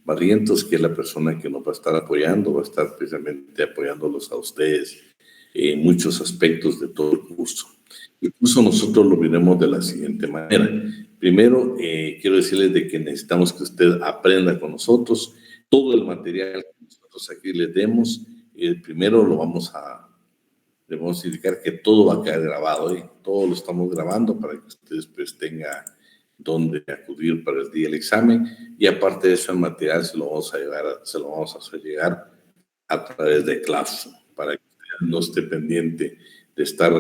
Barrientos, que es la persona que nos va a estar apoyando, va a estar precisamente apoyándolos a ustedes en muchos aspectos de todo el curso. El curso nosotros lo veremos de la siguiente manera. Primero, quiero decirles de que necesitamos que usted aprenda con nosotros todo el material que nosotros aquí les demos. Primero le vamos a indicar que todo va a quedar grabado, todo lo estamos grabando para que ustedes pues tengan donde acudir para el día del examen, y aparte de eso el material se lo vamos a hacer llegar a través de Classroom para que usted no esté pendiente de estar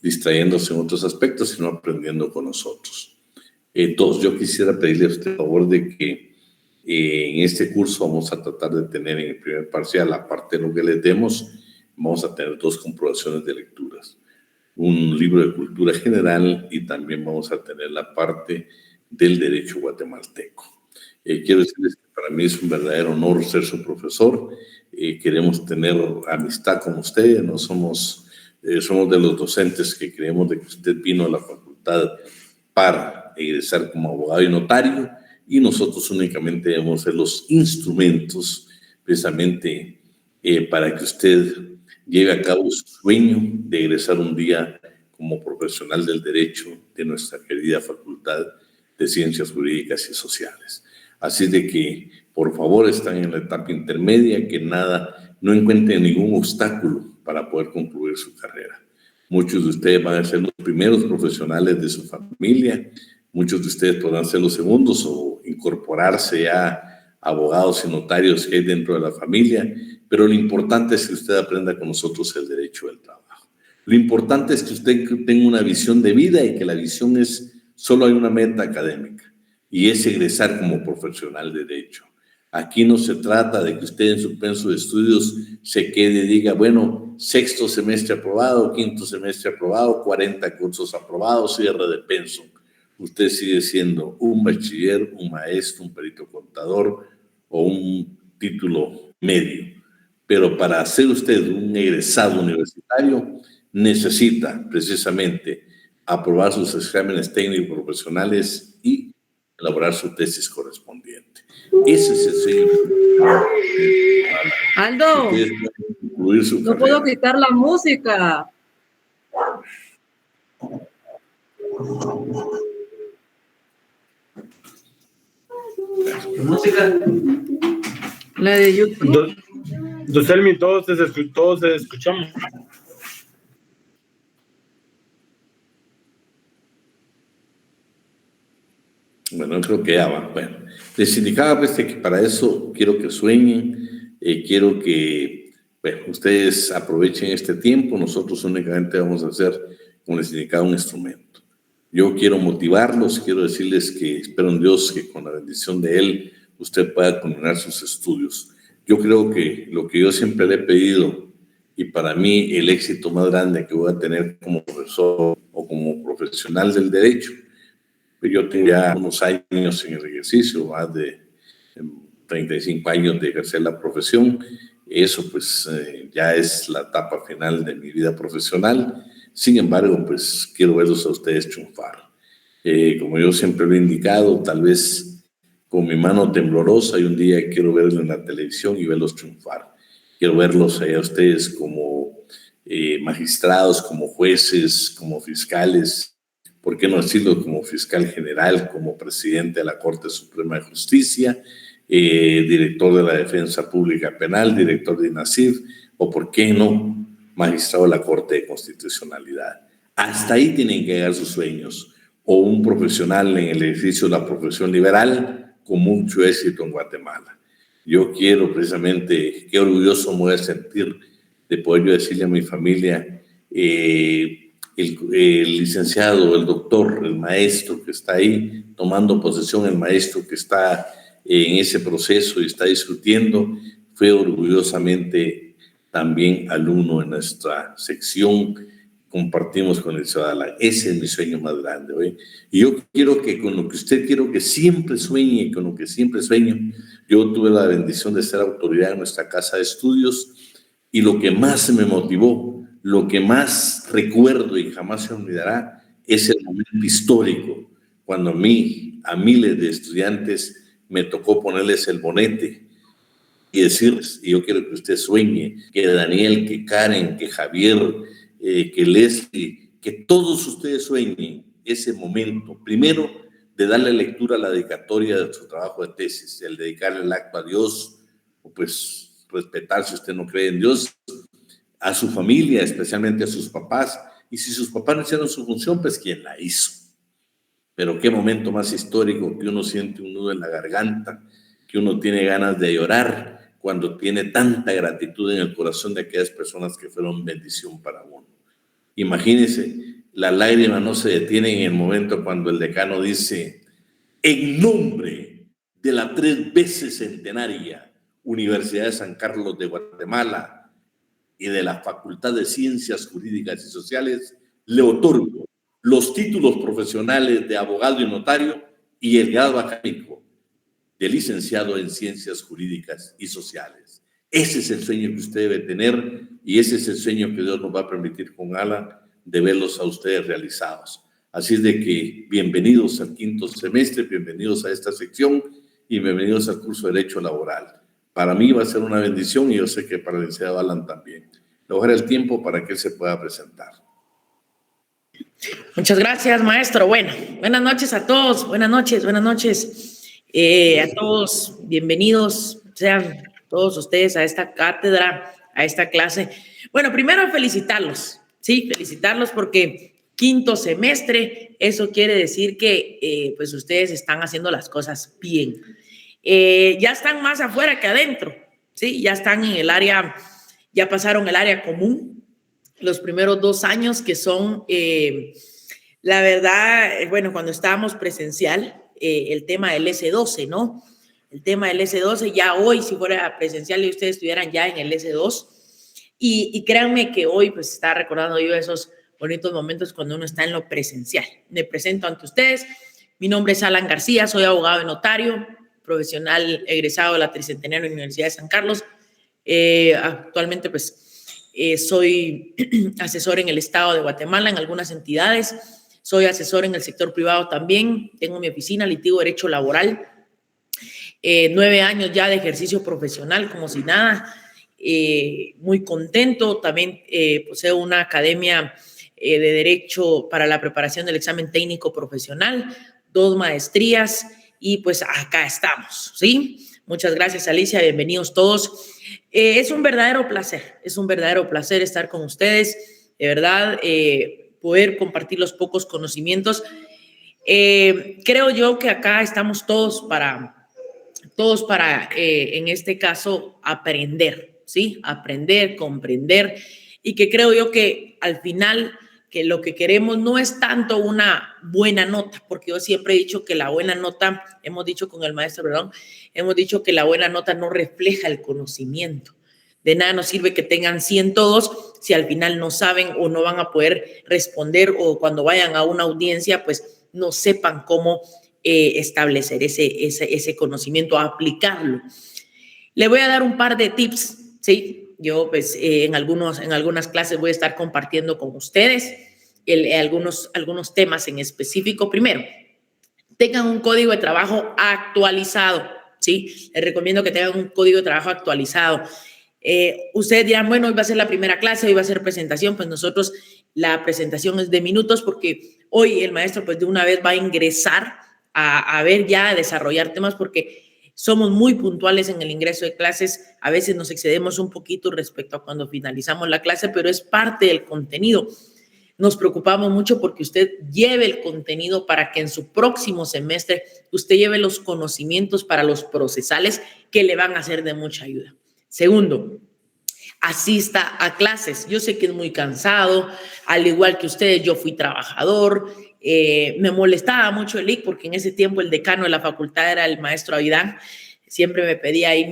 distrayéndose en otros aspectos, sino aprendiendo con nosotros. Entonces, yo quisiera pedirle a usted el favor de que en este curso vamos a tratar de tener en el primer parcial, aparte de lo que les demos, vamos a tener 2 comprobaciones de lecturas. Un libro de cultura general y también vamos a tener la parte del derecho guatemalteco. Quiero decirles que para mí es un verdadero honor ser su profesor. Queremos tener amistad con ustedes, no somos de los docentes que creemos de que usted vino a la facultad para egresar como abogado y notario, y nosotros únicamente debemos ser los instrumentos precisamente para que usted lleve a cabo su sueño de egresar un día como profesional del derecho de nuestra querida Facultad de Ciencias Jurídicas y Sociales. Así de que, por favor, están en la etapa intermedia, que no encuentren ningún obstáculo para poder concluir su carrera. Muchos de ustedes van a ser los primeros profesionales de su familia, muchos de ustedes podrán ser los segundos o incorporarse a abogados y notarios que hay dentro de la familia, pero lo importante es que usted aprenda con nosotros el derecho del trabajo. Lo importante es que usted tenga una visión de vida y que la visión es, solo hay una meta académica y es egresar como profesional de derecho. Aquí no se trata de que usted en su penso de estudios se quede y diga, bueno, 6º semestre aprobado, 5º semestre aprobado, 40 cursos aprobados, cierre de penso. Usted sigue siendo un bachiller, un maestro, un perito contador o un título medio. Pero para ser usted un egresado universitario, necesita precisamente aprobar sus exámenes técnicos profesionales y elaborar su tesis correspondiente. Ese es el sello. Aldo, no puedo quitar la música. ¿Qué música? La de YouTube. Doselmi, todos te escuchamos. Bueno, creo que ya va. Bueno, les indicaba pues, que para eso quiero que sueñen, quiero que ustedes aprovechen este tiempo. Nosotros únicamente vamos a hacer, como les indicaba, un instrumento. Yo quiero motivarlos, quiero decirles que espero en Dios que con la bendición de Él usted pueda culminar sus estudios. Yo creo que lo que yo siempre le he pedido, y para mí el éxito más grande que voy a tener como profesor o como profesional del derecho, yo tengo ya unos años en el ejercicio, más de 35 años de ejercer la profesión. Eso pues ya es la etapa final de mi vida profesional. Sin embargo, pues quiero verlos a ustedes triunfar. Como yo siempre lo he indicado, tal vez con mi mano temblorosa, y un día quiero verlos en la televisión y verlos triunfar. Quiero verlos a ustedes como magistrados, como jueces, como fiscales, ¿por qué no decirlo? Como fiscal general, como presidente de la Corte Suprema de Justicia, director de la Defensa Pública Penal, director de INACIF, o por qué no, magistrado de la Corte de Constitucionalidad. Hasta ahí tienen que llegar sus sueños, o un profesional en el ejercicio de la profesión liberal con mucho éxito en Guatemala. Yo quiero precisamente, qué orgulloso me voy a sentir de poder yo decirle a mi familia, el licenciado, el doctor, el maestro que está ahí tomando posesión, el maestro que está en ese proceso y está discutiendo, fue orgullosamente también alumno en nuestra sección, compartimos con el ciudadano. Ese es mi sueño más grande, ¿oye? Y yo quiero que con lo que usted quiero que siempre sueñe, con lo que siempre sueño. Yo tuve la bendición de ser autoridad en nuestra casa de estudios, y lo que más me motivó, lo que más recuerdo y jamás se olvidará, es el momento histórico, cuando a miles de estudiantes me tocó ponerles el bonete y decirles, y yo quiero que usted sueñe, que Daniel, que Karen, que Javier, que Leslie, que todos ustedes sueñen ese momento, primero de darle lectura a la dedicatoria de su trabajo de tesis, el dedicarle el acto a Dios, o pues respetar si usted no cree en Dios, a su familia, especialmente a sus papás, y si sus papás no hicieron su función, pues ¿quién la hizo? Pero qué momento más histórico, que uno siente un nudo en la garganta, que uno tiene ganas de llorar cuando tiene tanta gratitud en el corazón de aquellas personas que fueron bendición para uno. Imagínense, la lágrima no se detiene en el momento cuando el decano dice: en nombre de la 3 veces centenaria Universidad de San Carlos de Guatemala y de la Facultad de Ciencias Jurídicas y Sociales, le otorgo los títulos profesionales de abogado y notario y el grado académico de licenciado en Ciencias Jurídicas y Sociales. Ese es el sueño que usted debe tener y ese es el sueño que Dios nos va a permitir con Alan de verlos a ustedes realizados. Así es de que bienvenidos al 5º semestre, bienvenidos a esta sección y bienvenidos al curso de Derecho Laboral. Para mí va a ser una bendición y yo sé que para el licenciado Alan también. Le voy a dar el tiempo para que él se pueda presentar. Muchas gracias, maestro. Bueno, buenas noches a todos. Buenas noches a todos. Bienvenidos sean todos ustedes a esta cátedra, a esta clase. Bueno, primero felicitarlos, ¿sí? Felicitarlos porque 5º semestre, eso quiere decir que pues ustedes están haciendo las cosas bien. Ya están más afuera que adentro, ¿sí? Ya están en el área, ya pasaron el área común, los primeros 2 años que son, la verdad, bueno, cuando estábamos presencial, el tema del S12, ¿no? El tema del S12, ya hoy, si fuera presencial y ustedes estuvieran ya en el S2, y créanme que hoy pues está recordando yo esos bonitos momentos cuando uno está en lo presencial. Me presento ante ustedes, mi nombre es Alan García, soy abogado y notario, profesional egresado de la Tricentenaria Universidad de San Carlos. Actualmente pues soy asesor en el estado de Guatemala en algunas entidades, soy asesor en el sector privado también, tengo mi oficina, litigo derecho laboral, 9 años ya de ejercicio profesional como si nada, muy contento, también poseo una academia de derecho para la preparación del examen técnico profesional, 2 maestrías y pues acá estamos, ¿sí? Muchas gracias, Alicia, bienvenidos todos. Es un verdadero placer estar con ustedes, de verdad, poder compartir los pocos conocimientos. Creo yo que acá estamos todos para en este caso, aprender, ¿sí? Aprender, comprender, y que creo yo que al final que lo que queremos no es tanto una buena nota, porque yo siempre he dicho que la buena nota, hemos dicho con el maestro, perdón, hemos dicho que la buena nota no refleja el conocimiento. De nada nos sirve que tengan 100 todos si al final no saben o no van a poder responder o cuando vayan a una audiencia, pues no sepan cómo establecer ese conocimiento, aplicarlo. Le voy a dar un par de tips, ¿sí? Yo pues en algunas clases voy a estar compartiendo con ustedes algunos temas en específico. Primero, tengan un código de trabajo actualizado, ¿sí? Les recomiendo que tengan un código de trabajo actualizado. Ustedes dirán, bueno, hoy va a ser la primera clase, hoy va a ser presentación, pues nosotros la presentación es de minutos porque hoy el maestro pues de una vez va a ingresar a ver ya, a desarrollar temas porque somos muy puntuales en el ingreso de clases, a veces nos excedemos un poquito respecto a cuando finalizamos la clase, pero es parte del contenido. Nos preocupamos mucho porque usted lleve el contenido para que en su próximo semestre usted lleve los conocimientos para los procesales que le van a ser de mucha ayuda. Segundo, asista a clases. Yo sé que es muy cansado, al igual que ustedes, yo fui trabajador, me molestaba mucho el IC porque en ese tiempo el decano de la facultad era el maestro Avidán, siempre me pedía ahí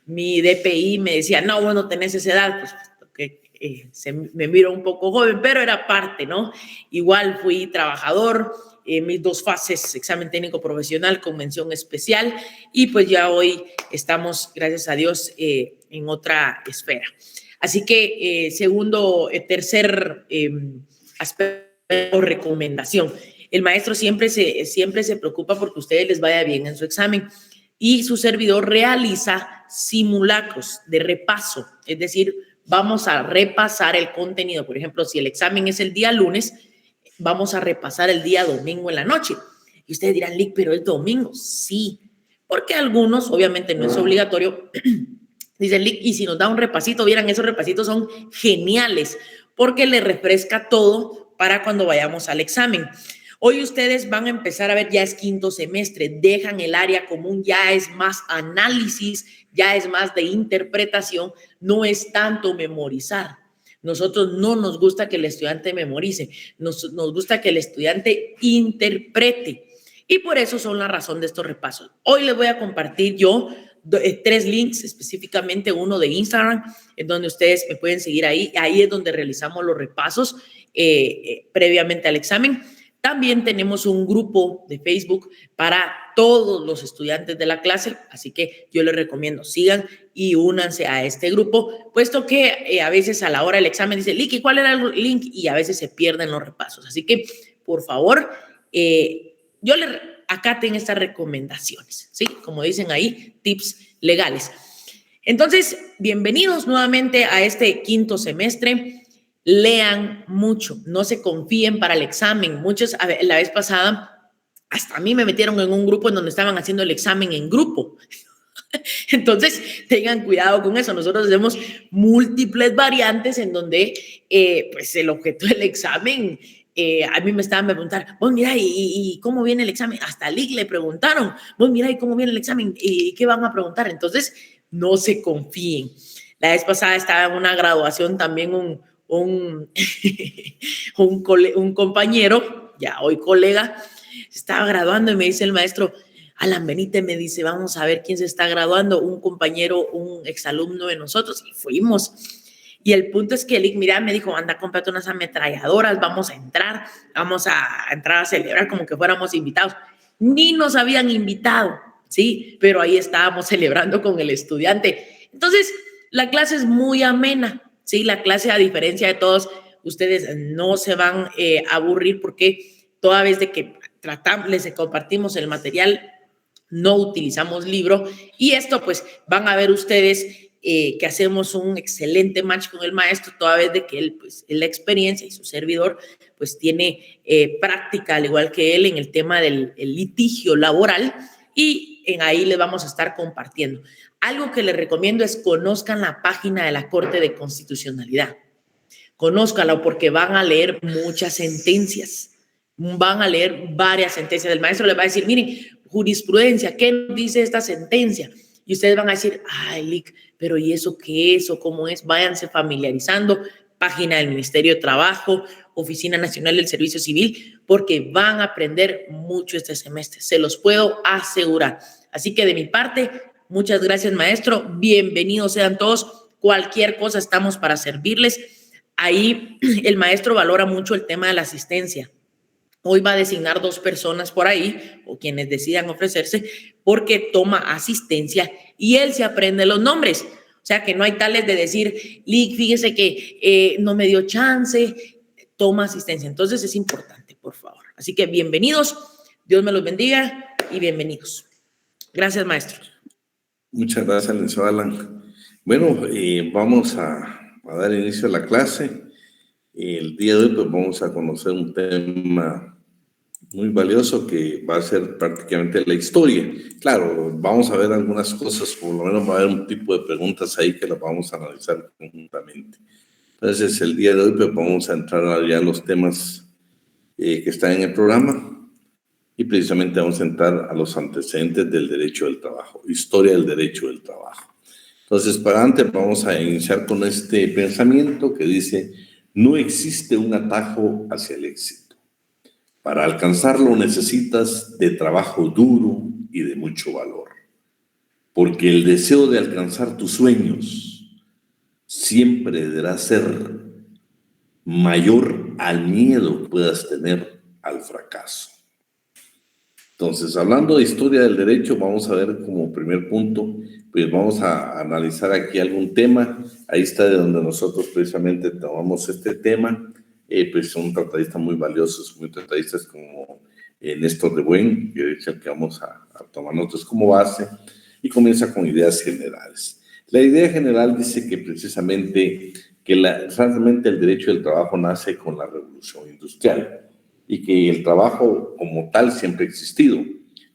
mi DPI, me decía, no, vos no tenés esa edad, pues porque me miro un poco joven, pero era parte, ¿no? Igual fui trabajador, mis 2 fases, examen técnico profesional con mención especial, y pues ya hoy estamos, gracias a Dios, en otra esfera. Así que, tercer aspecto o recomendación. El maestro siempre se preocupa porque a ustedes les vaya bien en su examen. y su servidor realiza simulacros de repaso, es decir, vamos a repasar el contenido. Por ejemplo, si el examen es el día lunes, vamos a repasar el día domingo en la noche. Y ustedes dirán, Lick, pero el domingo, sí, porque algunos, obviamente no es obligatorio, dicen, Lick, y si nos da un repasito, vieran, esos repasitos son geniales, porque le refresca todo para cuando vayamos al examen. Hoy ustedes van a empezar a ver, ya es quinto semestre, dejan el área común, ya es más análisis, ya es más de interpretación, no es tanto memorizar. Nosotros no nos gusta que el estudiante memorice, nos gusta que el estudiante interprete. Y por eso son la razón de estos repasos. Hoy les voy a compartir yo 3 links, específicamente uno de Instagram, en donde ustedes me pueden seguir ahí. Ahí es donde realizamos los repasos previamente al examen. También tenemos un grupo de Facebook para todos los estudiantes de la clase, así que yo les recomiendo sigan y únanse a este grupo, puesto que a veces a la hora del examen dice, Lick, ¿cuál era el link? Y a veces se pierden los repasos. Así que, por favor, yo les acaten estas recomendaciones, ¿sí? Como dicen ahí, tips legales. Entonces, bienvenidos nuevamente a este quinto semestre. Lean mucho, no se confíen para el examen. Muchos, la vez pasada, hasta a mí me metieron en un grupo en donde estaban haciendo el examen en grupo. Entonces, tengan cuidado con eso. Nosotros hacemos múltiples variantes en donde, pues, el objeto del examen, a mí me estaban preguntando, vos mira, ¿y cómo viene el examen? Hasta a Lick le preguntaron, vos mira, ¿y cómo viene el examen? ¿Y qué van a preguntar? Entonces, no se confíen. La vez pasada estaba en una graduación también un compañero, ya hoy colega, estaba graduando y me dice el maestro, Alan Benítez, me dice, vamos a ver quién se está graduando, un compañero, un exalumno de nosotros, y fuimos. Y el punto es que Lick, mira, me dijo, anda, cómprate unas ametralladoras, vamos a entrar a celebrar como que fuéramos invitados. Ni nos habían invitado, ¿sí? Pero ahí estábamos celebrando con el estudiante. Entonces, la clase es muy amena. Sí, la clase, a diferencia de todos, ustedes no se van a aburrir porque toda vez de que les compartimos el material, no utilizamos libro y esto pues van a ver ustedes que hacemos un excelente match con el maestro, toda vez de que él, pues, en la experiencia y su servidor, pues tiene práctica, al igual que él, en el tema del litigio laboral y ahí les vamos a estar compartiendo. Algo que les recomiendo es conozcan la página de la Corte de Constitucionalidad. Conózcanla porque van a leer muchas sentencias. Van a leer varias sentencias. El maestro les va a decir, miren, jurisprudencia, ¿qué dice esta sentencia? Y ustedes van a decir, ay, Lick, pero ¿y eso qué es o cómo es? Váyanse familiarizando. Página del Ministerio de Trabajo, Oficina Nacional del Servicio Civil, porque van a aprender mucho este semestre. Se los puedo asegurar. Así que de mi parte, muchas gracias, maestro. Bienvenidos sean todos. Cualquier cosa estamos para servirles. Ahí el maestro valora mucho el tema de la asistencia. Hoy va a designar 2 personas por ahí, o quienes decidan ofrecerse, porque toma asistencia y él se aprende los nombres. O sea, que no hay tales de decir, Lick, fíjese que no me dio chance, toma asistencia. Entonces es importante, por favor. Así que bienvenidos, Dios me los bendiga y bienvenidos. Gracias, maestro. Muchas gracias, licenciado Alan. Bueno, vamos a dar inicio a la clase. El día de hoy pues, vamos a conocer un tema muy valioso que va a ser prácticamente la historia. Claro, vamos a ver algunas cosas, por lo menos va a haber un tipo de preguntas ahí que las vamos a analizar conjuntamente. Entonces, el día de hoy pues, vamos a entrar ya a los temas que están en el programa y precisamente vamos a entrar a los antecedentes del derecho del trabajo, historia del derecho del trabajo. Entonces, para antes vamos a iniciar con este pensamiento que dice, no existe un atajo hacia el éxito. Para alcanzarlo necesitas de trabajo duro y de mucho valor, porque el deseo de alcanzar tus sueños siempre deberá ser mayor al miedo que puedas tener al fracaso. Entonces, hablando de historia del derecho, vamos a ver como primer punto, pues vamos a analizar aquí algún tema. Ahí está de donde nosotros precisamente tomamos este tema. Pues son tratadistas muy valiosos, muy tratadistas como Néstor de Buen, que es el que vamos a tomar notas como base y comienza con ideas generales. La idea general dice que precisamente realmente el derecho del trabajo nace con la revolución industrial y que el trabajo como tal siempre ha existido,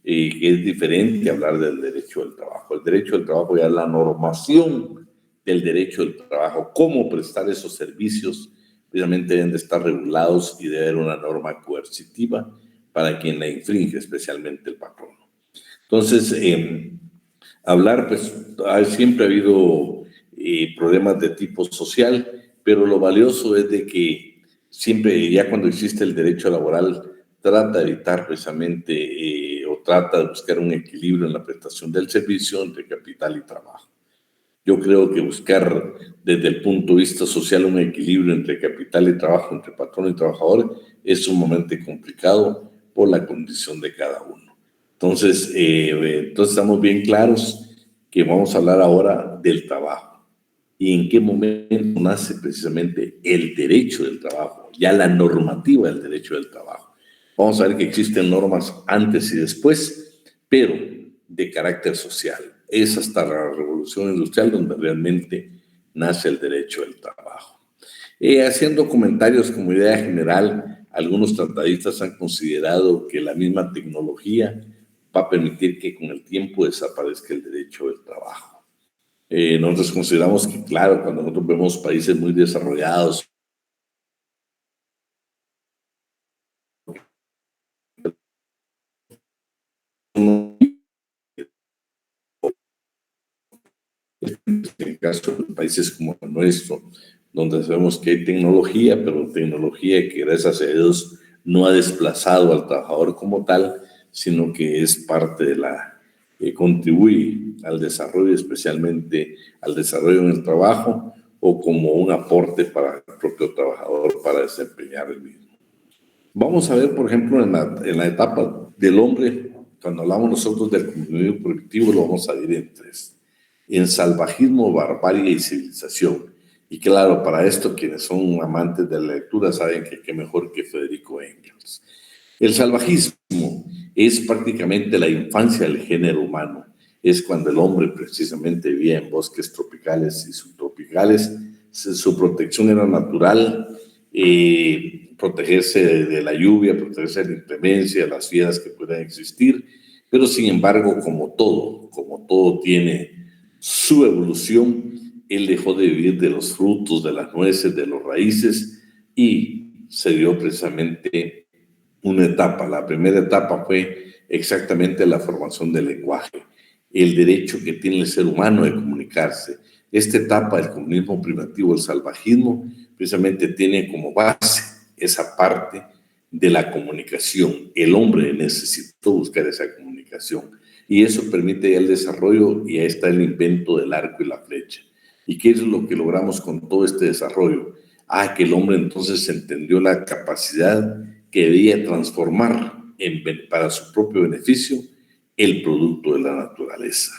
que es diferente hablar del derecho del trabajo. El derecho del trabajo ya es la normación del derecho del trabajo, cómo prestar esos servicios, precisamente deben de estar regulados y debe haber una norma coercitiva para quien la infringe, especialmente el patrono. Entonces, hablar, pues siempre ha habido problemas de tipo social, pero lo valioso es de que siempre, ya cuando existe el derecho laboral, trata de evitar precisamente o trata de buscar un equilibrio en la prestación del servicio entre capital y trabajo. Yo creo que buscar desde el punto de vista social un equilibrio entre capital y trabajo, entre patrón y trabajador, es sumamente complicado por la condición de cada uno. Entonces estamos bien claros que vamos a hablar ahora del trabajo y en qué momento nace precisamente el derecho del trabajo, ya la normativa del derecho del trabajo. Vamos a ver que existen normas antes y después, pero de carácter social. Es hasta la revolución industrial donde realmente nace el derecho del trabajo. Haciendo comentarios como idea general, algunos tratadistas han considerado que la misma tecnología va a permitir que con el tiempo desaparezca el derecho del trabajo. Nosotros consideramos que, claro, cuando nosotros vemos países muy desarrollados, en el caso de países como el nuestro, donde sabemos que hay tecnología, pero tecnología que gracias a Dios no ha desplazado al trabajador como tal, sino que es parte de que contribuye al desarrollo, especialmente al desarrollo en el trabajo, o como un aporte para el propio trabajador para desempeñar el mismo. Vamos a ver, por ejemplo, en la etapa del hombre, cuando hablamos nosotros del comunismo productivo, lo vamos a dividir en tres: en salvajismo, barbarie y civilización. Y claro, para esto, quienes son amantes de la lectura saben que qué mejor que Federico Engels. El salvajismo es prácticamente la infancia del género humano. Es cuando el hombre precisamente vivía en bosques tropicales y subtropicales. Su protección era natural, protegerse de la lluvia, protegerse de la inclemencia, de las fieras que puedan existir. Pero sin embargo, como todo tiene su evolución, él dejó de vivir de los frutos, de las nueces, de las raíces, y se dio precisamente una etapa. La primera etapa fue exactamente la formación del lenguaje, el derecho que tiene el ser humano de comunicarse. Esta etapa del comunismo primitivo, el salvajismo, precisamente tiene como base esa parte de la comunicación. El hombre necesitó buscar esa comunicación y eso permite ya el desarrollo, y ahí está el invento del arco y la flecha. ¿Y qué es lo que logramos con todo este desarrollo? Que el hombre entonces entendió la capacidad que debía transformar para su propio beneficio el producto de la naturaleza.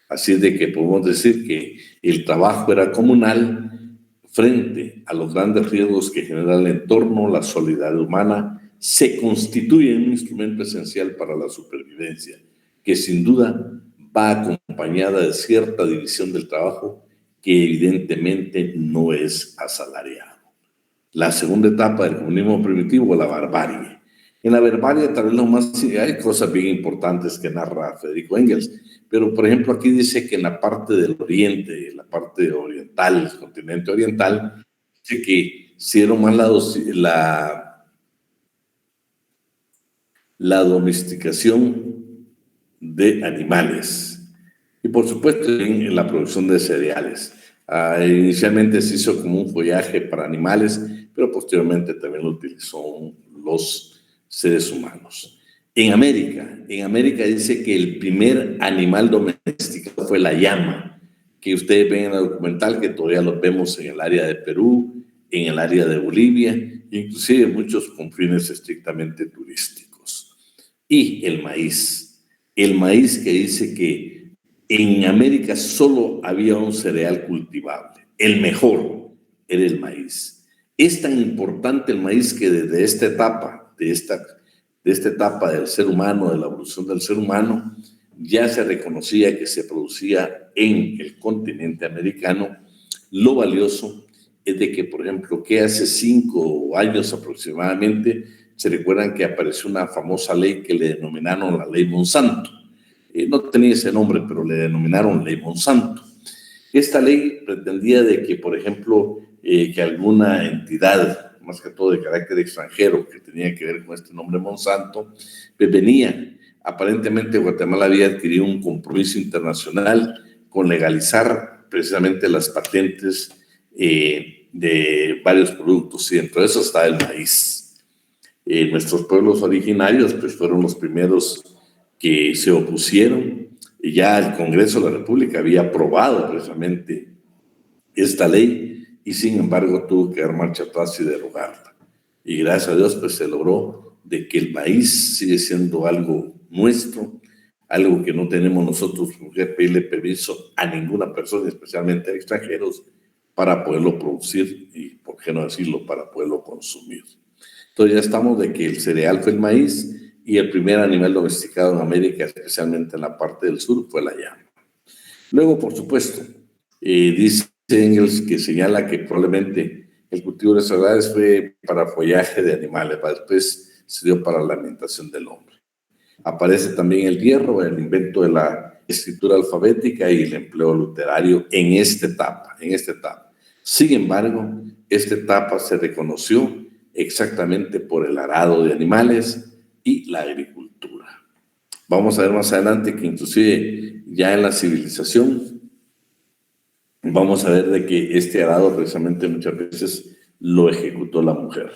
Así es de que podemos decir que el trabajo era comunal frente a los grandes riesgos que genera el entorno. La solidaridad humana se constituye en un instrumento esencial para la supervivencia, que sin duda va acompañada de cierta división del trabajo que evidentemente no es asalariado. La segunda etapa del comunismo primitivo, la barbarie. En la barbarie tal vez lo más, hay cosas bien importantes que narra Federico Engels, pero por ejemplo aquí dice que en la parte del oriente, la parte oriental, el continente oriental, dice que hicieron más la domesticación de animales y por supuesto en la producción de cereales. Inicialmente se hizo como un follaje para animales, pero posteriormente también lo utilizó los seres humanos. En América dice que el primer animal domesticado fue la llama, que ustedes ven en el documental, que todavía los vemos en el área de Perú, en el área de Bolivia, inclusive muchos con fines estrictamente turísticos. Y el maíz que dice que en América solo había un cereal cultivable, el mejor era el maíz. Es tan importante el maíz que desde esta etapa, de esta de esta etapa del ser humano, de la evolución del ser humano, ya se reconocía que se producía en el continente americano. Lo valioso es de que, por ejemplo, que hace 5 años aproximadamente, se recuerdan que apareció una famosa ley que le denominaron la Ley Monsanto. No tenía ese nombre, pero le denominaron Ley Monsanto. Esta ley pretendía de que, por ejemplo, que alguna entidad, más que todo de carácter extranjero, que tenía que ver con este nombre Monsanto, pues venía. Aparentemente Guatemala había adquirido un compromiso internacional con legalizar precisamente las patentes de varios productos, y dentro de eso está el maíz. Nuestros pueblos originarios pues fueron los primeros que se opusieron, y ya el Congreso de la República había aprobado precisamente esta ley, y sin embargo tuvo que dar marcha atrás y derogarla. Y gracias a Dios pues se logró de que el maíz sigue siendo algo nuestro, algo que no tenemos nosotros que pedirle permiso a ninguna persona, especialmente a extranjeros, para poderlo producir y, por qué no decirlo, para poderlo consumir. Entonces ya estamos de que el cereal fue el maíz, y el primer animal domesticado en América, especialmente en la parte del sur, fue la llama. Luego, por supuesto, dice Engels que señala que probablemente el cultivo de cereales fue para follaje de animales, después se dio para la alimentación del hombre. Aparece también el hierro, el invento de la escritura alfabética y el empleo literario en esta etapa. Sin embargo, esta etapa se reconoció exactamente por el arado de animales y la agricultura. Vamos a ver más adelante que inclusive ya en la civilización vamos a ver de que este arado precisamente muchas veces lo ejecutó la mujer.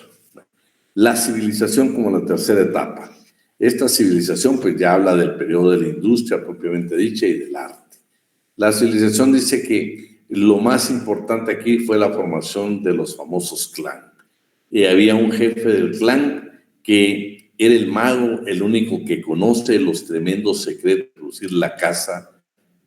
La civilización como la tercera etapa. Esta civilización pues ya habla del periodo de la industria propiamente dicha y del arte. La civilización dice que lo más importante aquí fue la formación de los famosos clans. Y había un jefe del clan que era el mago, el único que conoce los tremendos secretos de producir la caza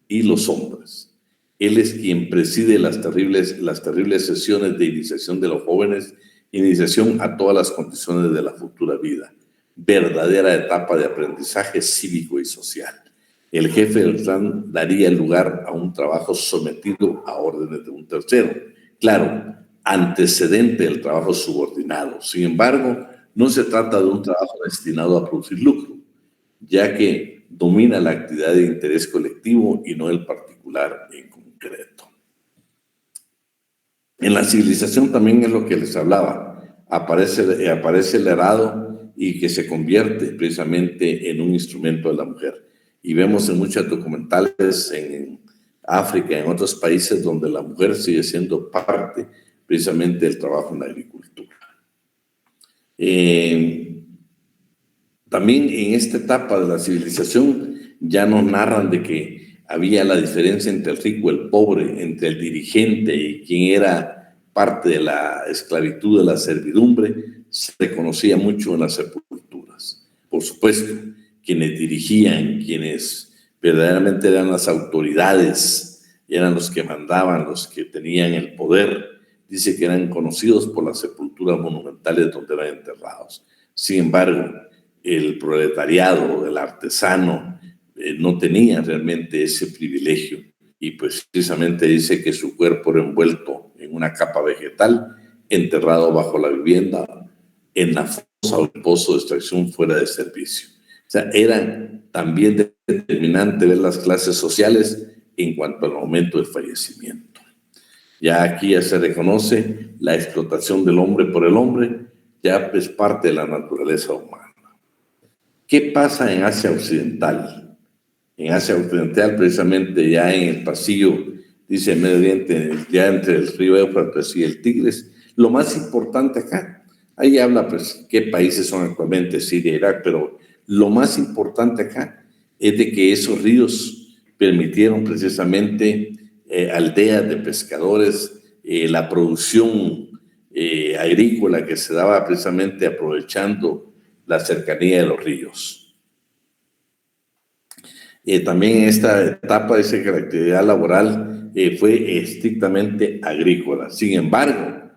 y los hombres. Él es quien preside las terribles sesiones de iniciación de los jóvenes, iniciación a todas las condiciones de la futura vida, verdadera etapa de aprendizaje cívico y social. El jefe del clan daría lugar a un trabajo sometido a órdenes de un tercero. Claro, antecedente del trabajo subordinado. Sin embargo, no se trata de un trabajo destinado a producir lucro, ya que domina la actividad de interés colectivo y no el particular en concreto. En la civilización también es lo que les hablaba. Aparece el arado y que se convierte precisamente en un instrumento de la mujer. Y vemos en muchos documentales en África, en otros países, donde la mujer sigue siendo parte precisamente del trabajo en la agricultura. También en esta etapa de la civilización ya nos narran de que había la diferencia entre el rico y el pobre, entre el dirigente y quien era parte de la esclavitud, de la servidumbre. Se reconocía mucho en las sepulturas. Por supuesto, quienes dirigían, quienes verdaderamente eran las autoridades, eran los que mandaban, los que tenían el poder, dice que eran conocidos por las sepulturas monumentales donde eran enterrados. Sin embargo, el proletariado, el artesano, no tenía realmente ese privilegio, y pues precisamente dice que su cuerpo era envuelto en una capa vegetal, enterrado bajo la vivienda, en la fosa o el pozo de extracción fuera de servicio. O sea, era también determinante ver las clases sociales en cuanto al momento del fallecimiento. Ya aquí ya se reconoce la explotación del hombre por el hombre, ya es parte de la naturaleza humana. ¿Qué pasa en Asia Occidental? En Asia Occidental, precisamente ya en el pasillo, dice el Medio Oriente, ya entre el río Éufrates y el Tigris, lo más importante acá, ahí habla pues qué países son actualmente, Siria, Irak, pero lo más importante acá es de que esos ríos permitieron precisamente aldeas de pescadores, la producción agrícola que se daba precisamente aprovechando la cercanía de los ríos. También en esta etapa dice que la actividad laboral fue estrictamente agrícola. Sin embargo,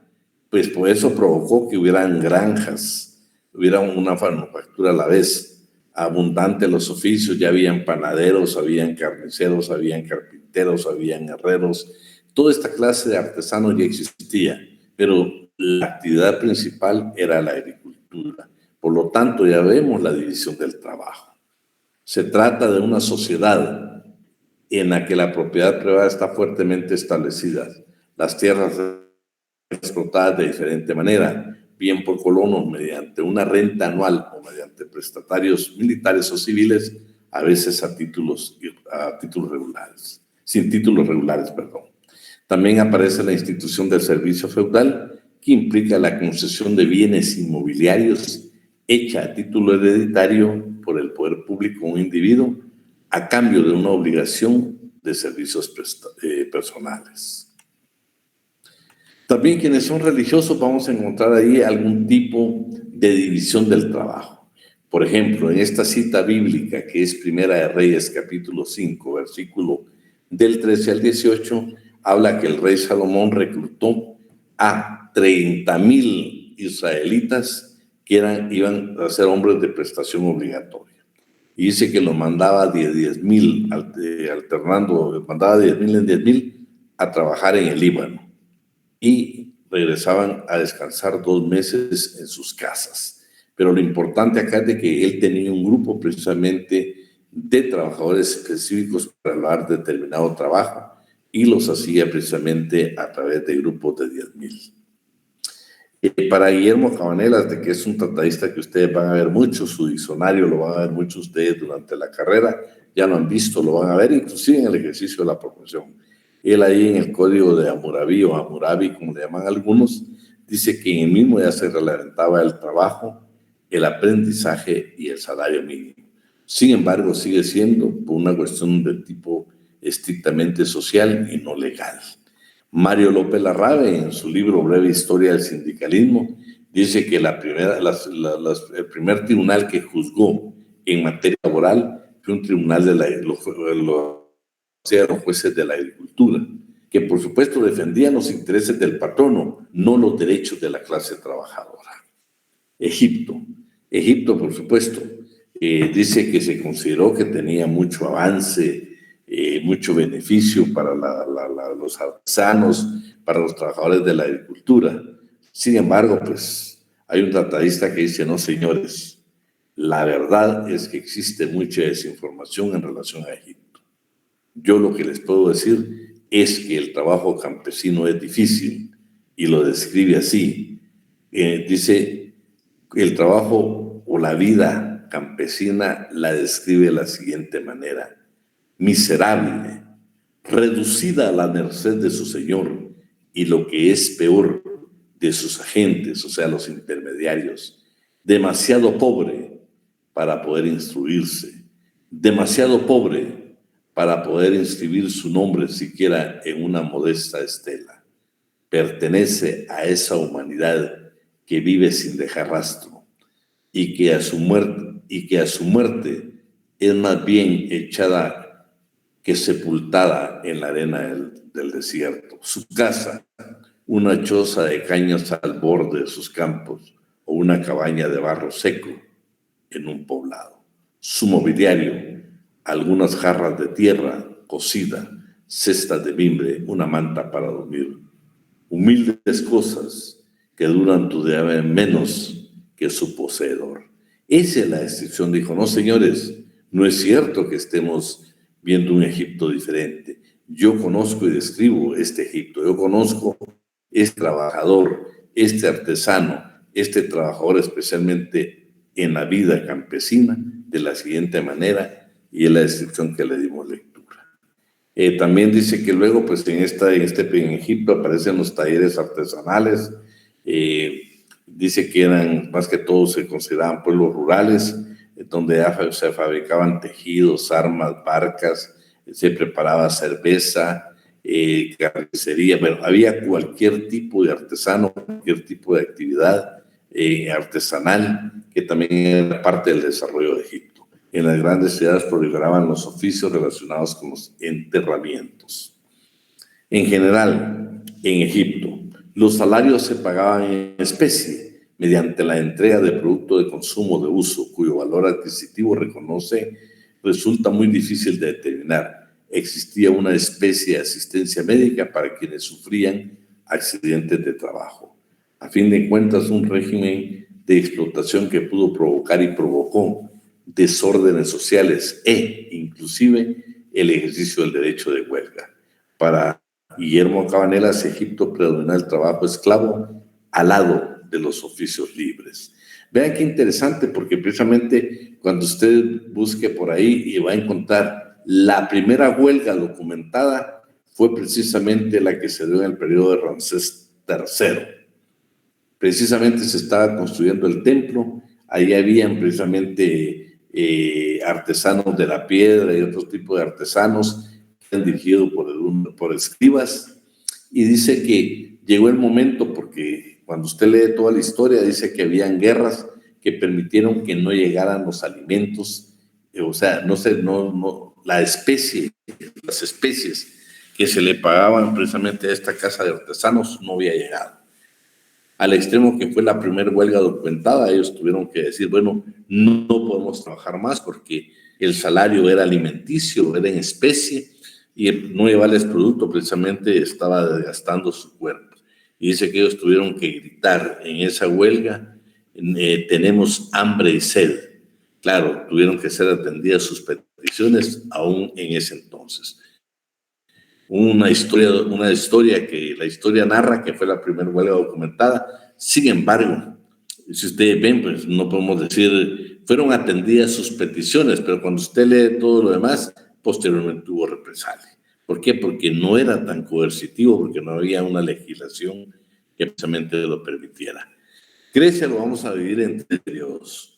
pues por eso provocó que hubieran granjas hubiera una manufactura a la vez, abundante los oficios, ya habían panaderos, habían carniceros, habían carpinteros, habían herreros, toda esta clase de artesanos ya existía, pero la actividad principal era la agricultura. Por lo tanto, ya vemos la división del trabajo. Se trata de una sociedad en la que la propiedad privada está fuertemente establecida. Las tierras explotadas de diferente manera, bien por colonos mediante una renta anual o mediante prestatarios militares o civiles, a veces a títulos regulares, sin títulos regulares, perdón. También aparece la institución del servicio feudal, que implica la concesión de bienes inmobiliarios hecha a título hereditario por el poder público a un individuo a cambio de una obligación de servicios personales. También quienes son religiosos vamos a encontrar ahí algún tipo de división del trabajo. Por ejemplo, en esta cita bíblica que es Primera de Reyes, capítulo 5, versículo del 13 al 18, habla que el rey Salomón reclutó a 30,000 israelitas que iban a ser hombres de prestación obligatoria. Y dice que los mandaba de 10,000, alternando, mandaba de 10,000 en 10,000 a trabajar en el Líbano. Y regresaban a descansar 2 meses en sus casas. Pero lo importante acá es de que él tenía un grupo precisamente de trabajadores específicos para lograr determinado trabajo y los hacía precisamente a través de grupos de 10,000. Para Guillermo Cabanelas, de que es un tratadista que ustedes van a ver mucho, su diccionario lo van a ver muchos ustedes durante la carrera, ya lo han visto, lo van a ver inclusive en el ejercicio de la profesión. Él ahí en el código de Hammurabi o Hammurabi, como le llaman algunos, dice que en el mismo ya se reglamentaba el trabajo, el aprendizaje y el salario mínimo. Sin embargo, sigue siendo por una cuestión de tipo estrictamente social y no legal. Mario López Larrabe, en su libro Breve Historia del Sindicalismo, dice que el primer tribunal que juzgó en materia laboral fue un tribunal de los jueces de la agricultura, que por supuesto defendían los intereses del patrono, no los derechos de la clase trabajadora. Egipto, por supuesto, dice que se consideró que tenía mucho avance, mucho beneficio para los artesanos, para los trabajadores de la agricultura. Sin embargo, pues hay un tratadista que dice, no señores, la verdad es que existe mucha desinformación en relación a Egipto. Yo lo que les puedo decir es que el trabajo campesino es difícil y lo describe así. Dice, el trabajo o la vida campesina la describe de la siguiente manera: miserable, reducida a la merced de su señor y lo que es peor, de sus agentes, o sea, los intermediarios, demasiado pobre para poder instruirse, demasiado pobre para poder inscribir su nombre siquiera en una modesta estela. Pertenece a esa humanidad que vive sin dejar rastro y que a su muerte es más bien echada que sepultada en la arena del desierto. Su casa, una choza de cañas al borde de sus campos o una cabaña de barro seco en un poblado. Su mobiliario, algunas jarras de tierra cocida, cestas de mimbre, una manta para dormir. Humildes cosas que duran todavía menos que su poseedor. Esa es la descripción. Dijo, no señores, no es cierto que estemos viendo un Egipto diferente. Yo conozco y describo este Egipto. Yo conozco este trabajador, este artesano, este trabajador especialmente en la vida campesina de la siguiente manera, y es la descripción que le dimos lectura. También dice que luego pues en Egipto aparecen los talleres artesanales. Dice que eran más que todo se consideraban pueblos rurales, donde se fabricaban tejidos, armas, barcas, se preparaba cerveza, carnicería, pero había cualquier tipo de artesano, cualquier tipo de actividad artesanal que también era parte del desarrollo de Egipto. En las grandes ciudades proliferaban los oficios relacionados con los enterramientos. En general, en Egipto, los salarios se pagaban en especie, mediante la entrega de producto de consumo de uso cuyo valor adquisitivo resulta muy difícil de determinar. Existía una especie de asistencia médica para quienes sufrían accidentes de trabajo. A fin de cuentas, un régimen de explotación que pudo provocar y provocó desórdenes sociales e inclusive el ejercicio del derecho de huelga. Para Guillermo Cabanelas, Egipto predomina el trabajo esclavo al lado de los oficios libres. Vean qué interesante, porque precisamente cuando usted busque por ahí y va a encontrar la primera huelga documentada fue precisamente la que se dio en el periodo de Ramsés III. Precisamente se estaba construyendo el templo, ahí habían precisamente artesanos de la piedra y otro tipo de artesanos dirigidos por escribas, y dice que llegó el momento, porque cuando usted lee toda la historia dice que habían guerras que permitieron que no llegaran los alimentos, o sea, las especies que se le pagaban precisamente a esta casa de artesanos no había llegado. Al extremo que fue la primera huelga documentada, ellos tuvieron que decir, bueno, no podemos trabajar más porque el salario era alimenticio, era en especie, y no llevarles producto precisamente estaba desgastando su cuerpo. Y dice que ellos tuvieron que gritar en esa huelga, tenemos hambre y sed. Claro, tuvieron que ser atendidas sus peticiones aún en ese entonces. Una historia que la historia narra que fue la primera huelga documentada. Sin embargo, si ustedes ven, pues no podemos decir, fueron atendidas sus peticiones, pero cuando usted lee todo lo demás, posteriormente hubo represalia. ¿Por qué? Porque no era tan coercitivo, porque no había una legislación que precisamente lo permitiera. Grecia lo vamos a dividir en 3 periodos.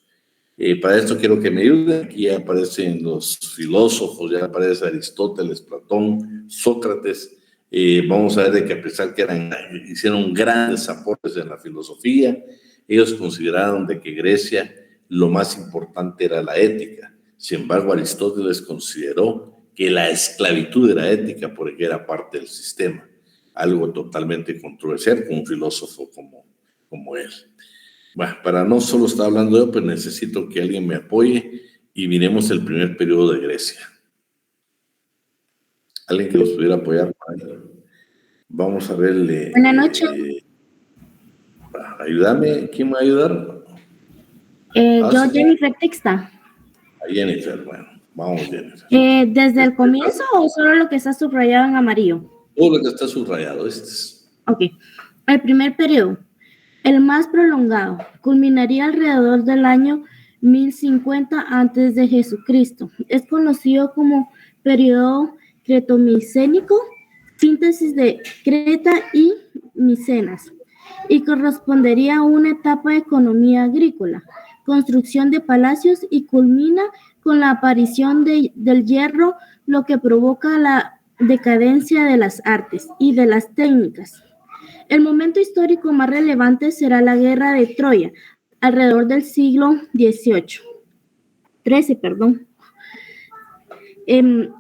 Para esto quiero que me ayuden. Aquí ya aparecen los filósofos, ya aparece Aristóteles, Platón, Sócrates. Vamos a ver de que a pesar que hicieron grandes aportes en la filosofía, ellos consideraron de que Grecia lo más importante era la ética. Sin embargo, Aristóteles consideró que la esclavitud era ética porque era parte del sistema, algo totalmente controversial con un filósofo como él. Bueno, para no solo estar hablando yo, pues necesito que alguien me apoye y miremos el primer periodo de Grecia. ¿Alguien que los pudiera apoyar? Vamos a verle. Buenas noches. Ayúdame, ¿quién me va a ayudar? Yo, Jennifer Texta. Jennifer, bueno, vamos, Jennifer. ¿Desde el comienzo o solo lo que está subrayado en amarillo? Todo lo que está subrayado. Ok. El primer periodo, el más prolongado, culminaría alrededor del año 1050 antes de Jesucristo. Es conocido como periodo cretomicénico, síntesis de Creta y Micenas, y correspondería a una etapa de economía agrícola, construcción de palacios, y culmina con la aparición del hierro, lo que provoca la decadencia de las artes y de las técnicas. El momento histórico más relevante será la guerra de Troya, alrededor del siglo XIII.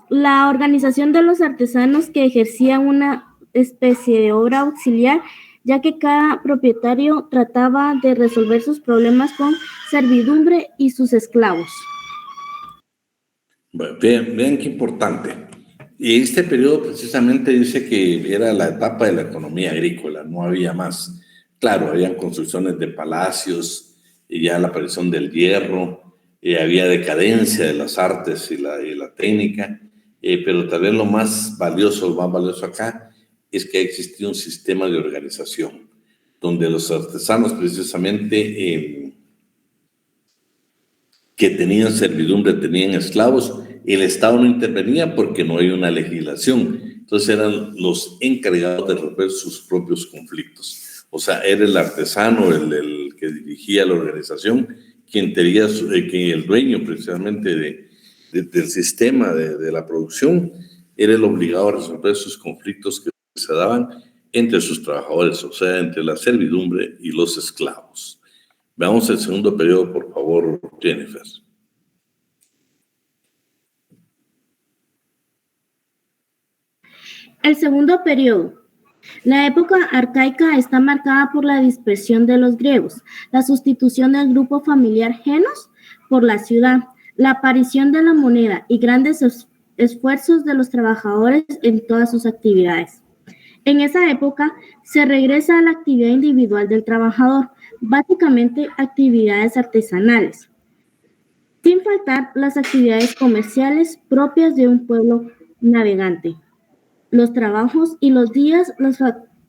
La organización de los artesanos, que ejercían una especie de obra auxiliar, ya que cada propietario trataba de resolver sus problemas con servidumbre y sus esclavos. Bueno, vean qué importante. Y este periodo precisamente dice que era la etapa de la economía agrícola, no había más. Claro, habían construcciones de palacios, y ya la aparición del hierro, había decadencia de las artes y la técnica, pero tal vez lo más valioso acá es que ha existido un sistema de organización donde los artesanos precisamente que tenían servidumbre, tenían esclavos, el Estado no intervenía porque no hay una legislación. Entonces eran los encargados de resolver sus propios conflictos. O sea, era el artesano, el que dirigía la organización, quien tenía, el dueño precisamente del sistema de la producción, era el obligado a resolver sus conflictos que se daban entre sus trabajadores, o sea, entre la servidumbre y los esclavos. Veamos el segundo periodo, por favor, Jennifer. El segundo periodo, La época arcaica está marcada por la dispersión de los griegos, la sustitución del grupo familiar genos por la ciudad, la aparición de la moneda y grandes esfuerzos de los trabajadores en todas sus actividades. En esa época se regresa a la actividad individual del trabajador, básicamente actividades artesanales, sin faltar las actividades comerciales propias de un pueblo navegante. Los trabajos y los días,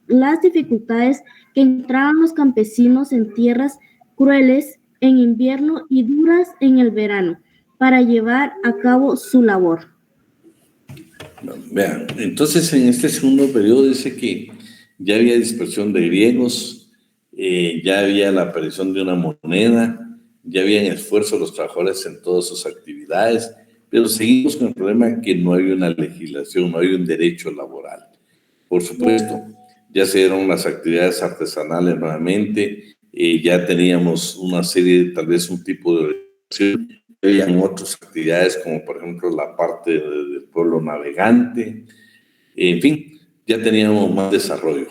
las dificultades que encontraban los campesinos en tierras crueles en invierno y duras en el verano para llevar a cabo su labor. Vean, entonces en este segundo periodo dice que ya había dispersión de griegos, ya había la aparición de una moneda, ya habían esfuerzo de los trabajadores en todas sus actividades, pero seguimos con el problema que no hay una legislación, no hay un derecho laboral. Por supuesto, ya se dieron las actividades artesanales nuevamente, ya teníamos una serie, tal vez un tipo de regulación, habían otras actividades como por ejemplo la parte del pueblo navegante, en fin, ya teníamos más desarrollo.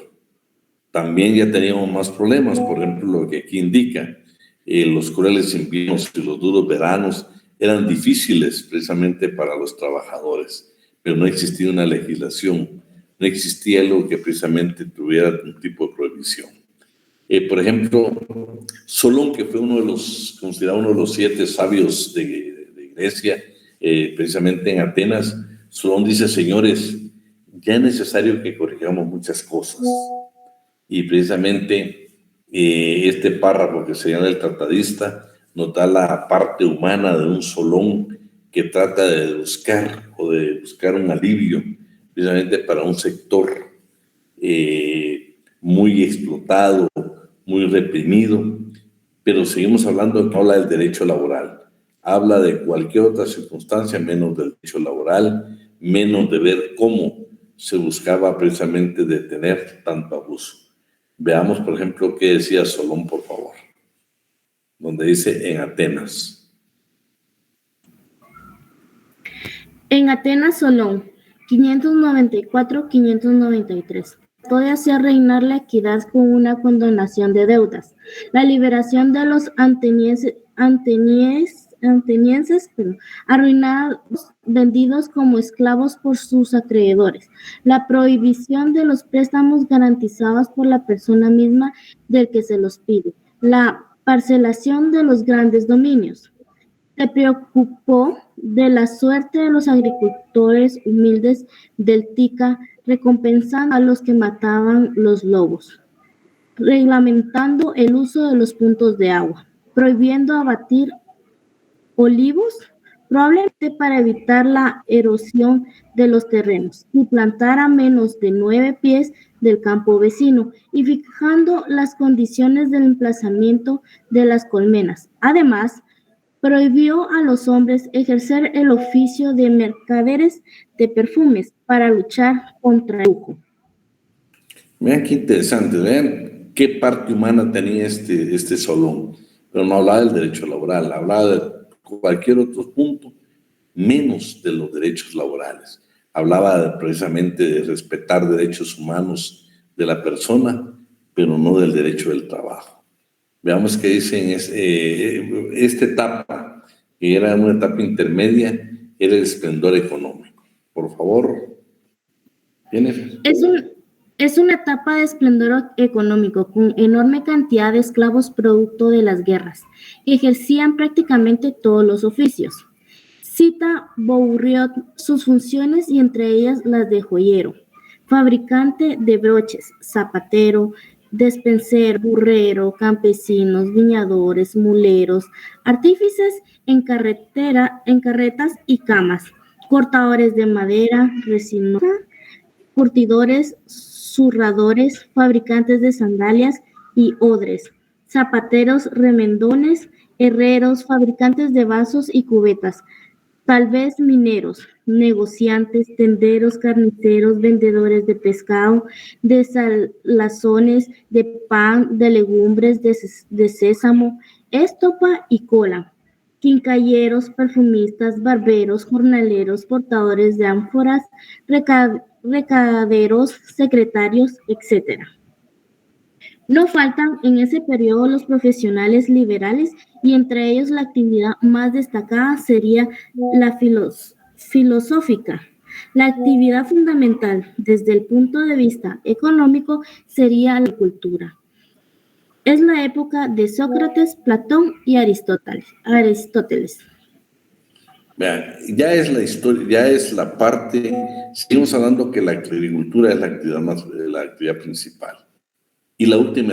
También ya teníamos más problemas, por ejemplo, lo que aquí indica, los crueles inviernos y los duros veranos eran difíciles precisamente para los trabajadores, pero no existía una legislación, no existía algo que precisamente tuviera un tipo de prohibición. Por ejemplo, Solón, que fue considerado uno de los 7 sabios de Grecia, precisamente en Atenas, Solón dice: señores, ya es necesario que corrijamos muchas cosas. Y precisamente este párrafo que se llama el Tratadista nos da la parte humana de un Solón que trata de buscar un alivio precisamente para un sector muy explotado, muy reprimido, pero seguimos hablando, no habla del derecho laboral, habla de cualquier otra circunstancia menos del derecho laboral, menos de ver cómo se buscaba precisamente detener tanto abuso. Veamos, por ejemplo, qué decía Solón, por favor, donde dice en Atenas. En Atenas, Solón, 594-593. Trató de hacer reinar la equidad con una condonación de deudas, la liberación de los atenienses arruinados, vendidos como esclavos por sus acreedores, la prohibición de los préstamos garantizados por la persona misma del que se los pide, la parcelación de los grandes dominios. Se preocupó de la suerte de los agricultores humildes del Tica, recompensando a los que mataban los lobos, reglamentando el uso de los puntos de agua, prohibiendo abatir olivos, probablemente para evitar la erosión de los terrenos, y plantar a menos de 9 pies del campo vecino, y fijando las condiciones del emplazamiento de las colmenas. Además, prohibió a los hombres ejercer el oficio de mercaderes de perfumes para luchar contra el lujo. Vean qué interesante, vean qué parte humana tenía este Solón, pero no hablaba del derecho laboral, hablaba de cualquier otro punto, menos de los derechos laborales. Hablaba precisamente de respetar derechos humanos de la persona, pero no del derecho del trabajo. Veamos qué dicen esta etapa, que era una etapa intermedia, era el esplendor económico. Por favor, Jennifer. Es una etapa de esplendor económico con enorme cantidad de esclavos producto de las guerras, que ejercían prácticamente todos los oficios. Cita Bourriot sus funciones y entre ellas las de joyero, fabricante de broches, zapatero, despensero, burrero, campesinos, viñadores, muleros, artífices en carretas y camas, cortadores de madera resinosa, curtidores, zurradores, fabricantes de sandalias y odres, zapateros, remendones, herreros, fabricantes de vasos y cubetas, tal vez mineros, negociantes, tenderos, carniceros, vendedores de pescado, de salazones, de pan, de legumbres, de sésamo, estopa y cola, quincalleros, perfumistas, barberos, jornaleros, portadores de ánforas, recaderos, secretarios, etc. No faltan en ese periodo los profesionales liberales y entre ellos la actividad más destacada sería la filosófica. La actividad fundamental desde el punto de vista económico sería la cultura. Es la época de Sócrates, Platón y Aristóteles. Vean, ya es la historia, ya es la parte, seguimos hablando que la agricultura es la actividad principal. Y la última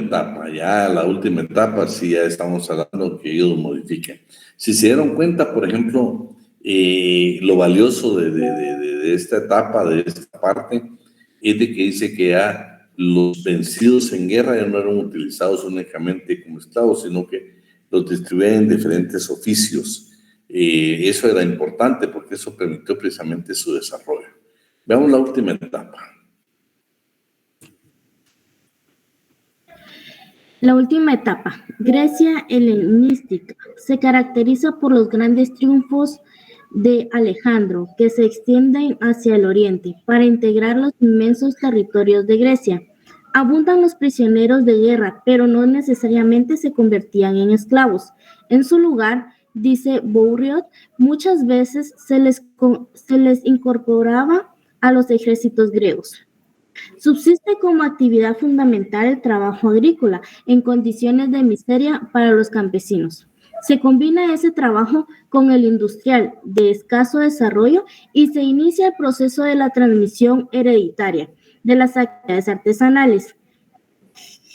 etapa, sí ya estamos hablando que ellos modifiquen. Si se dieron cuenta, por ejemplo, lo valioso de esta etapa, de esta parte, es de que dice que ya los vencidos en guerra ya no eran utilizados únicamente como esclavos, sino que los distribuían en diferentes oficios. Eso era importante porque eso permitió precisamente su desarrollo. Veamos la última etapa. La última etapa, Grecia helenística, se caracteriza por los grandes triunfos de Alejandro, que se extienden hacia el oriente para integrar los inmensos territorios de Grecia. Abundan los prisioneros de guerra, pero no necesariamente se convertían en esclavos. En su lugar, dice Bourriot, muchas veces se les incorporaba a los ejércitos griegos. Subsiste como actividad fundamental el trabajo agrícola en condiciones de miseria para los campesinos. Se combina ese trabajo con el industrial de escaso desarrollo y se inicia el proceso de la transmisión hereditaria de las actividades artesanales,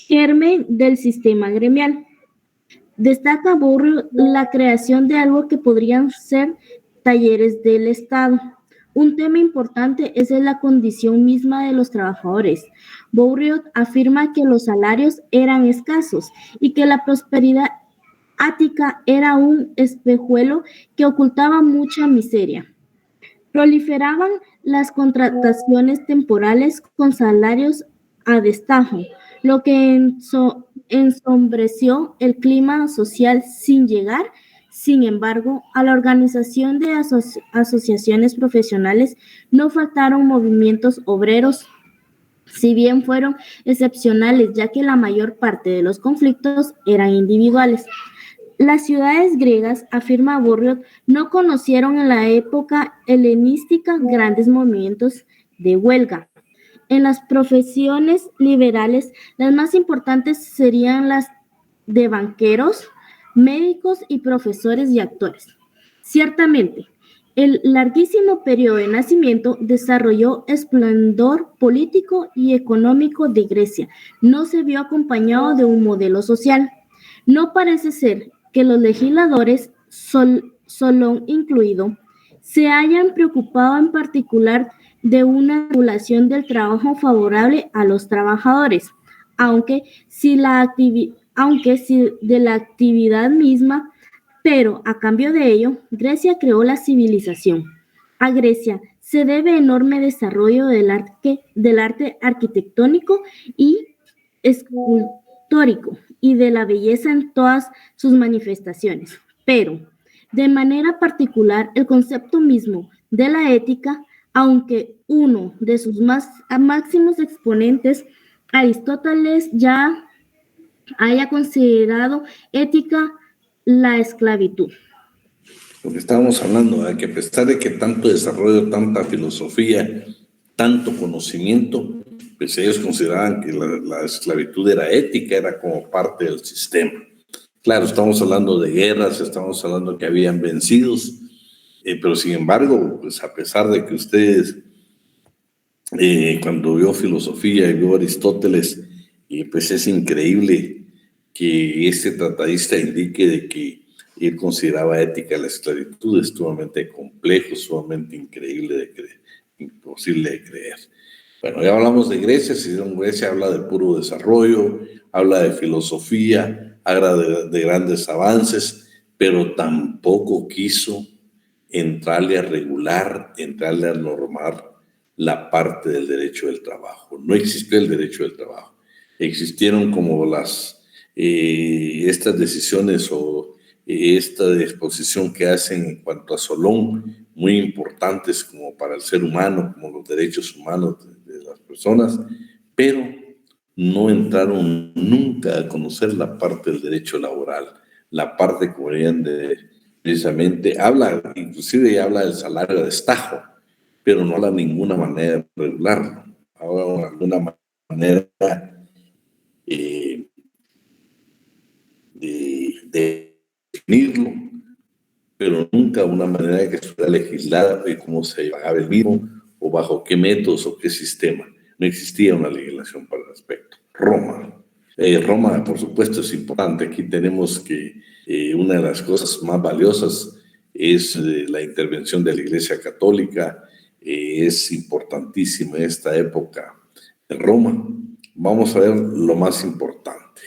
germen del sistema gremial. Destaca Bourriot la creación de algo que podrían ser talleres del Estado. Un tema importante es la condición misma de los trabajadores. Bourriot afirma que los salarios eran escasos y que la prosperidad ática era un espejuelo que ocultaba mucha miseria. Proliferaban las contrataciones temporales con salarios a destajo, lo que ensombreció el clima social sin llegar. Sin embargo, a la organización de asociaciones profesionales no faltaron movimientos obreros, si bien fueron excepcionales, ya que la mayor parte de los conflictos eran individuales. Las ciudades griegas, afirma Bourriot, no conocieron en la época helenística grandes movimientos de huelga. En las profesiones liberales, las más importantes serían las de banqueros, médicos y profesores y actores. Ciertamente, el larguísimo periodo de nacimiento desarrolló esplendor político y económico de Grecia. No se vio acompañado de un modelo social. No parece ser que los legisladores, Solón incluido, se hayan preocupado en particular de una regulación del trabajo favorable a los trabajadores, aunque sí de la actividad misma, pero a cambio de ello, Grecia creó la civilización. A Grecia se debe enorme desarrollo del arte arquitectónico y escultórico y de la belleza en todas sus manifestaciones. Pero, de manera particular, el concepto mismo de la ética, aunque uno de sus máximos exponentes, Aristóteles, ya haya considerado ética la esclavitud. Lo que estábamos hablando, de que a pesar de que tanto desarrollo, tanta filosofía, tanto conocimiento, pues ellos consideraban que la esclavitud era ética, era como parte del sistema. Claro, estamos hablando de guerras, estamos hablando que habían vencidos, pero sin embargo, pues a pesar de que ustedes, cuando vio filosofía y vio Aristóteles, pues es increíble que este tratadista indique de que él consideraba ética la esclavitud. Es sumamente complejo, sumamente increíble imposible de creer. Bueno, ya hablamos de Grecia. Si Grecia habla de puro desarrollo, habla de filosofía, habla de grandes avances, pero tampoco quiso entrarle a regular, entrarle a normar la parte del derecho del trabajo. No existió el derecho del trabajo. Existieron como estas decisiones o esta disposición que hacen en cuanto a Solón, muy importantes como para el ser humano, como los derechos humanos de las personas, pero no entraron nunca a conocer la parte del derecho laboral, la parte que venían de, precisamente, inclusive habla del salario de destajo, pero no habla de ninguna manera de regularlo, habla de alguna manera de definirlo, pero nunca una manera de que estuviera legislada de cómo se pagaba el mismo o bajo qué métodos o qué sistema. No existía una legislación para el respecto. Roma, por supuesto, es importante. Aquí tenemos que una de las cosas más valiosas es la intervención de la Iglesia Católica. Es importantísima en esta época de Roma. Vamos a ver lo más importante.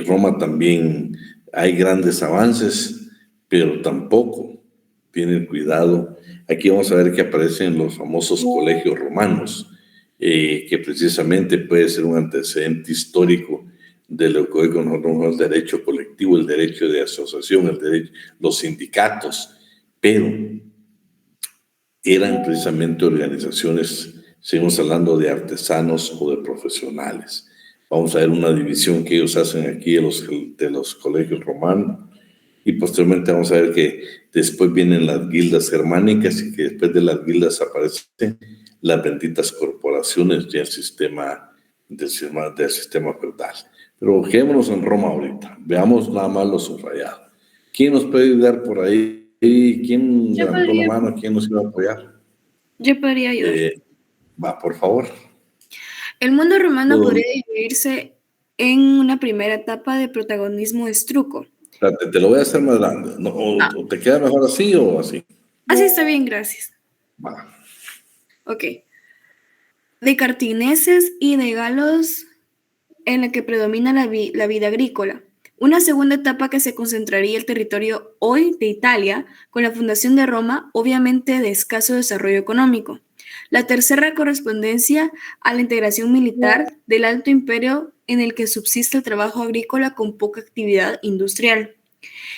Roma también hay grandes avances, pero tampoco tienen cuidado. Aquí vamos a ver que aparecen los famosos colegios romanos, que precisamente puede ser un antecedente histórico de lo que hoy conocemos el derecho colectivo, el derecho de asociación, los sindicatos, pero eran precisamente organizaciones, seguimos hablando de artesanos o de profesionales. Vamos a ver una división que ellos hacen aquí de los colegios romanos, y posteriormente vamos a ver que después vienen las guildas germánicas y que después de las guildas aparecen las benditas corporaciones y el sistema del sistema feudal. Pero quedémonos en Roma ahorita, veamos nada más lo subrayado. ¿Quién nos puede ayudar por ahí? ¿Quién levantó la mano? ¿Quién nos iba a apoyar? Yo podría ayudar. Va, por favor. El mundo romano podría dividirse en una primera etapa de protagonismo estruco. Te lo voy a hacer más grande. No, ¿o te queda mejor así o así? Así está bien, gracias. Va. Ok. De cartagineses y de galos, en la que predomina la vida agrícola. Una segunda etapa que se concentraría el territorio hoy de Italia, con la fundación de Roma, obviamente de escaso desarrollo económico. La tercera correspondencia a la integración militar del Alto Imperio, en el que subsiste el trabajo agrícola con poca actividad industrial.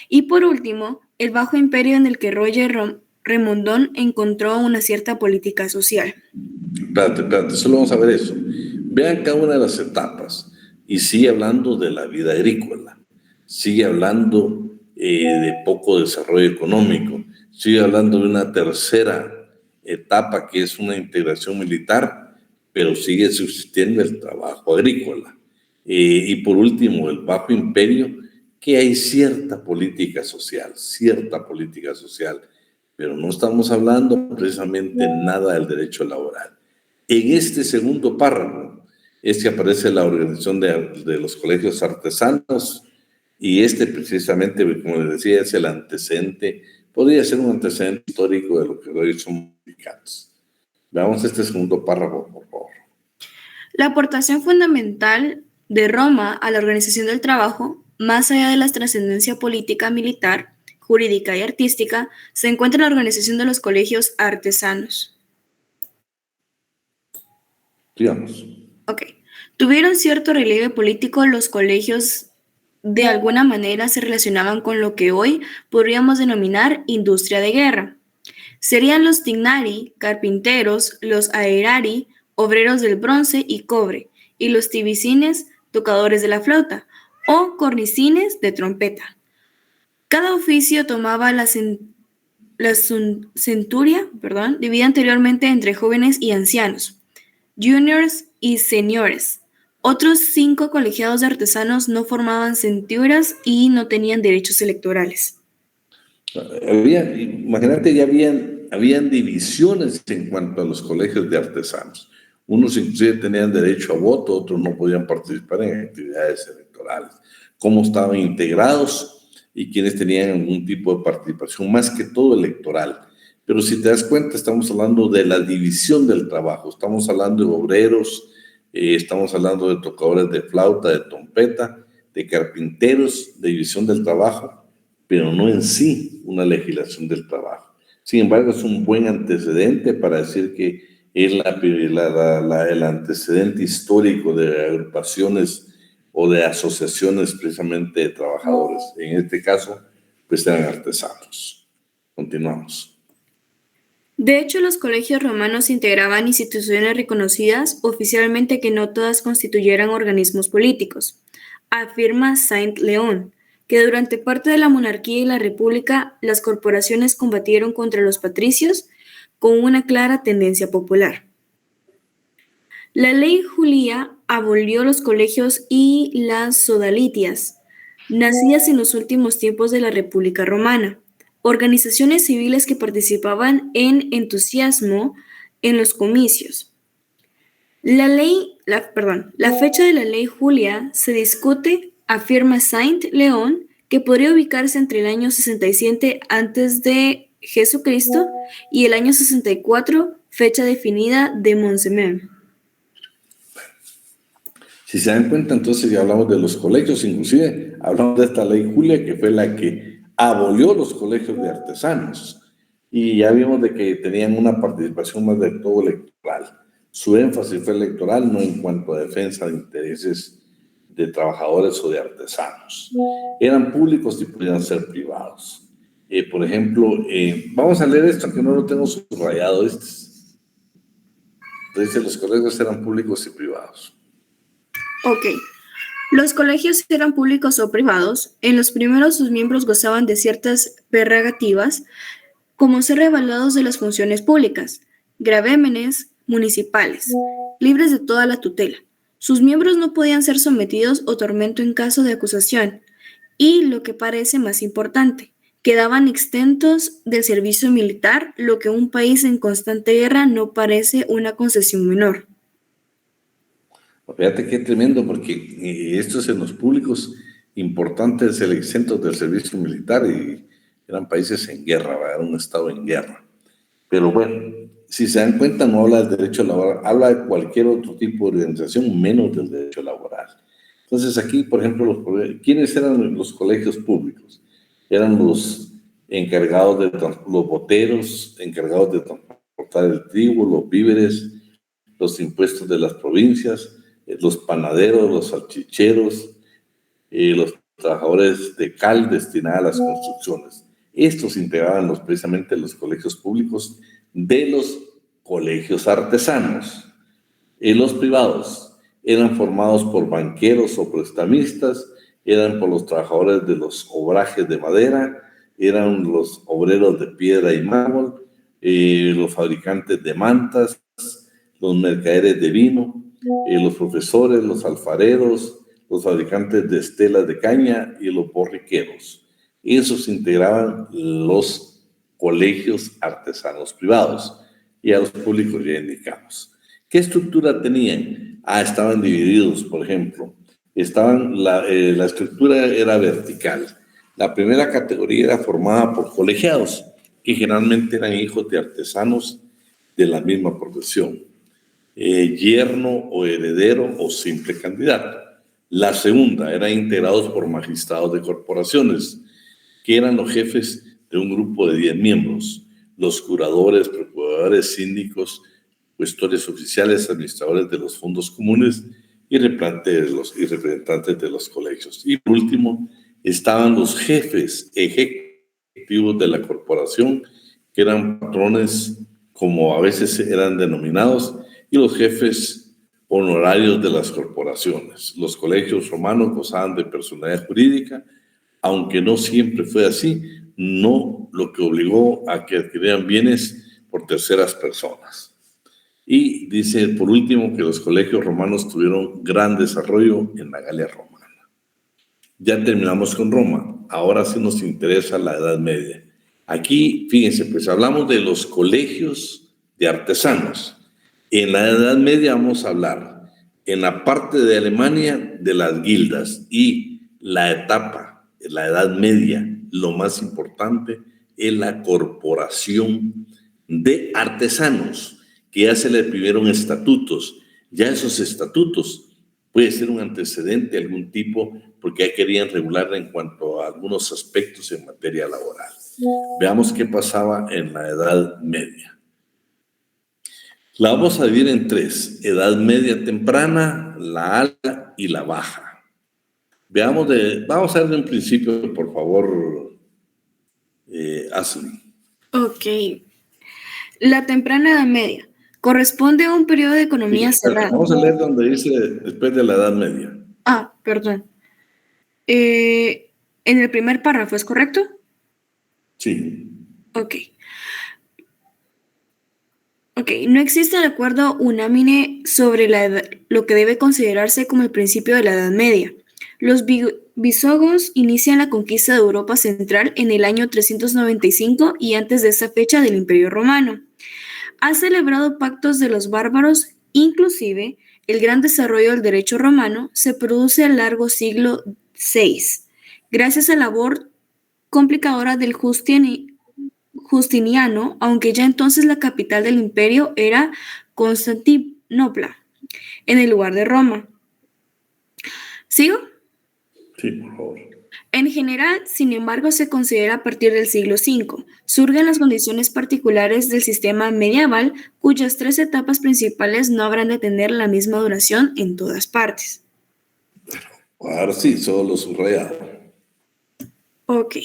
Y por último, el Bajo Imperio, en el que Roger Remondón encontró una cierta política social. Espérate, solo vamos a ver eso. Vean cada una de las etapas y sigue hablando de la vida agrícola, sigue hablando de poco desarrollo económico, sigue hablando de una tercera etapa que es una integración militar, pero sigue subsistiendo el trabajo agrícola. Y por último, el Bajo Imperio, que hay cierta política social, pero no estamos hablando precisamente nada del derecho laboral. En este segundo párrafo es que aparece la organización de los colegios artesanos, y precisamente, como les decía, es el antecedente, podría ser un antecedente histórico de lo que hoy son sindicatos. Veamos este segundo párrafo, por favor. La aportación fundamental de Roma a la organización del trabajo, más allá de la trascendencia política, militar, jurídica y artística, se encuentra en la organización de los colegios artesanos. Digamos. Ok. Tuvieron cierto relieve político. Los colegios de alguna manera se relacionaban con lo que hoy podríamos denominar industria de guerra. Serían los tignari, carpinteros, los aerari, obreros del bronce y cobre, y los tibicines, tocadores de la flauta, o cornicines de trompeta. Cada oficio tomaba la centuria, dividida anteriormente entre jóvenes y ancianos, juniors y seniores. Otros 5 colegiados de artesanos no formaban centurias y no tenían derechos electorales. Imagínate, ya habían divisiones en cuanto a los colegios de artesanos. Unos inclusive tenían derecho a voto, otros no podían participar en actividades electorales. Cómo estaban integrados y quiénes tenían algún tipo de participación, más que todo electoral. Pero si te das cuenta, estamos hablando de la división del trabajo, estamos hablando de obreros, estamos hablando de tocadores de flauta, de trompeta, de carpinteros, de división del trabajo, pero no en sí una legislación del trabajo. Sin embargo, es un buen antecedente para decir que es el antecedente histórico de agrupaciones o de asociaciones precisamente de trabajadores. En este caso, pues eran artesanos. Continuamos. De hecho, los colegios romanos integraban instituciones reconocidas oficialmente que no todas constituyeran organismos políticos. Afirma Saint-Léon que durante parte de la monarquía y la república, las corporaciones combatieron contra los patricios con una clara tendencia popular. La ley Julia abolió los colegios y las sodalitias, nacidas en los últimos tiempos de la República Romana, organizaciones civiles que participaban en entusiasmo en los comicios. La fecha de la ley Julia se discute, afirma Saint-Léon, que podría ubicarse entre el año 67 antes de Jesucristo y el año 64, fecha definida de Monsemen. Si se dan cuenta, entonces ya hablamos de los colegios, inclusive hablamos de esta ley Julia, que fue la que abolió los colegios de artesanos. Y ya vimos de que tenían una participación más de todo electoral. Su énfasis fue electoral, no en cuanto a defensa de intereses de trabajadores o de artesanos. Eran públicos y podían ser privados. Por ejemplo, vamos a leer esto, que no lo tengo subrayado. Entonces, los colegios eran públicos y privados. Ok. Los colegios eran públicos o privados. En los primeros, sus miembros gozaban de ciertas prerrogativas, como ser revalados de las funciones públicas, gravámenes municipales, libres de toda la tutela. Sus miembros no podían ser sometidos a tormento en caso de acusación, y, lo que parece más importante, quedaban exentos del servicio militar, lo que un país en constante guerra no parece una concesión menor. Fíjate qué tremendo, porque esto es en los públicos importantes, el exentos del servicio militar, y eran países en guerra, ¿verdad? Era un estado en guerra. Pero bueno, si se dan cuenta, no habla del derecho laboral, habla de cualquier otro tipo de organización, menos del derecho laboral. Entonces aquí, por ejemplo, ¿quiénes eran los colegios públicos? Eran los encargados de los boteros, encargados de transportar el trigo, los víveres, los impuestos de las provincias, los panaderos, los salchicheros, los trabajadores de cal destinados a las construcciones. Estos integraban precisamente los colegios públicos de los colegios artesanos. Los privados eran formados por banqueros o prestamistas, eran por los trabajadores de los obrajes de madera, eran los obreros de piedra y mármol, los fabricantes de mantas, los mercaderes de vino, los profesores, los alfareros, los fabricantes de estelas de caña y los borriqueros. Esos integraban los colegios artesanos privados, y a los públicos ya indicamos. ¿Qué estructura tenían? Estaban divididos, por ejemplo. La estructura era vertical. La primera categoría era formada por colegiados, que generalmente eran hijos de artesanos de la misma profesión. Yerno o heredero o simple candidato. La segunda era integrados por magistrados de corporaciones, que eran los jefes de un grupo de 10 miembros, los curadores, procuradores, síndicos, cuestores oficiales, administradores de los fondos comunes y representantes de los colegios. Y por último, estaban los jefes ejecutivos de la corporación, que eran patrones, como a veces eran denominados, y los jefes honorarios de las corporaciones. Los colegios romanos gozaban de personalidad jurídica, aunque no siempre fue así, no lo que obligó a que adquirieran bienes por terceras personas. Y dice, por último, que los colegios romanos tuvieron gran desarrollo en la Galia romana. Ya terminamos con Roma, ahora sí nos interesa la Edad Media. Aquí, fíjense, pues hablamos de los colegios de artesanos. En la Edad Media vamos a hablar, en la parte de Alemania, de las guildas, y la etapa, la Edad Media, lo más importante es la corporación de artesanos, que ya se le pidieron estatutos. Ya esos estatutos puede ser un antecedente de algún tipo, porque ya querían regular en cuanto a algunos aspectos en materia laboral. Veamos qué pasaba en la Edad Media. La vamos a dividir en tres: Edad Media temprana, la alta y la baja. Vamos a ver de un principio, por favor, Ashley. Ok. La temprana Edad Media corresponde a un periodo de economía cerrada. Vamos a leer donde dice después de la Edad Media. Perdón. En el primer párrafo, ¿es correcto? Sí. Ok. No existe un acuerdo unánime sobre lo que debe considerarse como el principio de la Edad Media. Los visigodos inician la conquista de Europa Central en el año 395 y antes de esa fecha del Imperio Romano. Ha celebrado pactos de los bárbaros, inclusive el gran desarrollo del derecho romano se produce al largo siglo VI, gracias a la labor complicadora del Justiniano, aunque ya entonces la capital del imperio era Constantinopla, en el lugar de Roma. ¿Sigo? Sí, por favor. En general, sin embargo, se considera a partir del siglo V. Surgen las condiciones particulares del sistema medieval, cuyas 3 etapas principales no habrán de tener la misma duración en todas partes. Ahora sí, solo subrayado. Ok.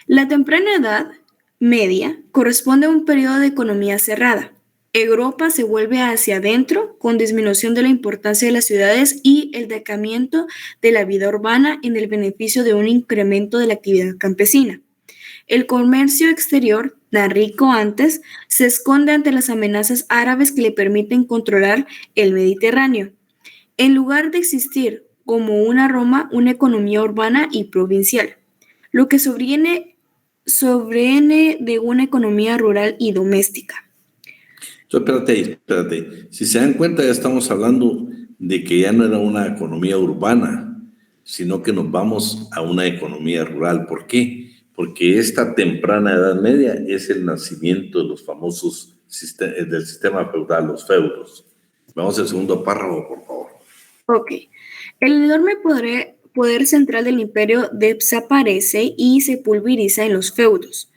La temprana Edad Media corresponde a un periodo de economía cerrada. Europa se vuelve hacia adentro con disminución de la importancia de las ciudades y el decaimiento de la vida urbana en el beneficio de un incremento de la actividad campesina. El comercio exterior, tan rico antes, se esconde ante las amenazas árabes que le permiten controlar el Mediterráneo. En lugar de existir como una Roma, una economía urbana y provincial, lo que sobreviene de una economía rural y doméstica. Espérate. Si se dan cuenta, ya estamos hablando de que ya no era una economía urbana, sino que nos vamos a una economía rural. ¿Por qué? Porque esta temprana Edad Media es el nacimiento de los famosos del sistema feudal, los feudos. Vamos al segundo párrafo, por favor. Ok. El enorme poder central del imperio desaparece y se pulveriza en los feudos.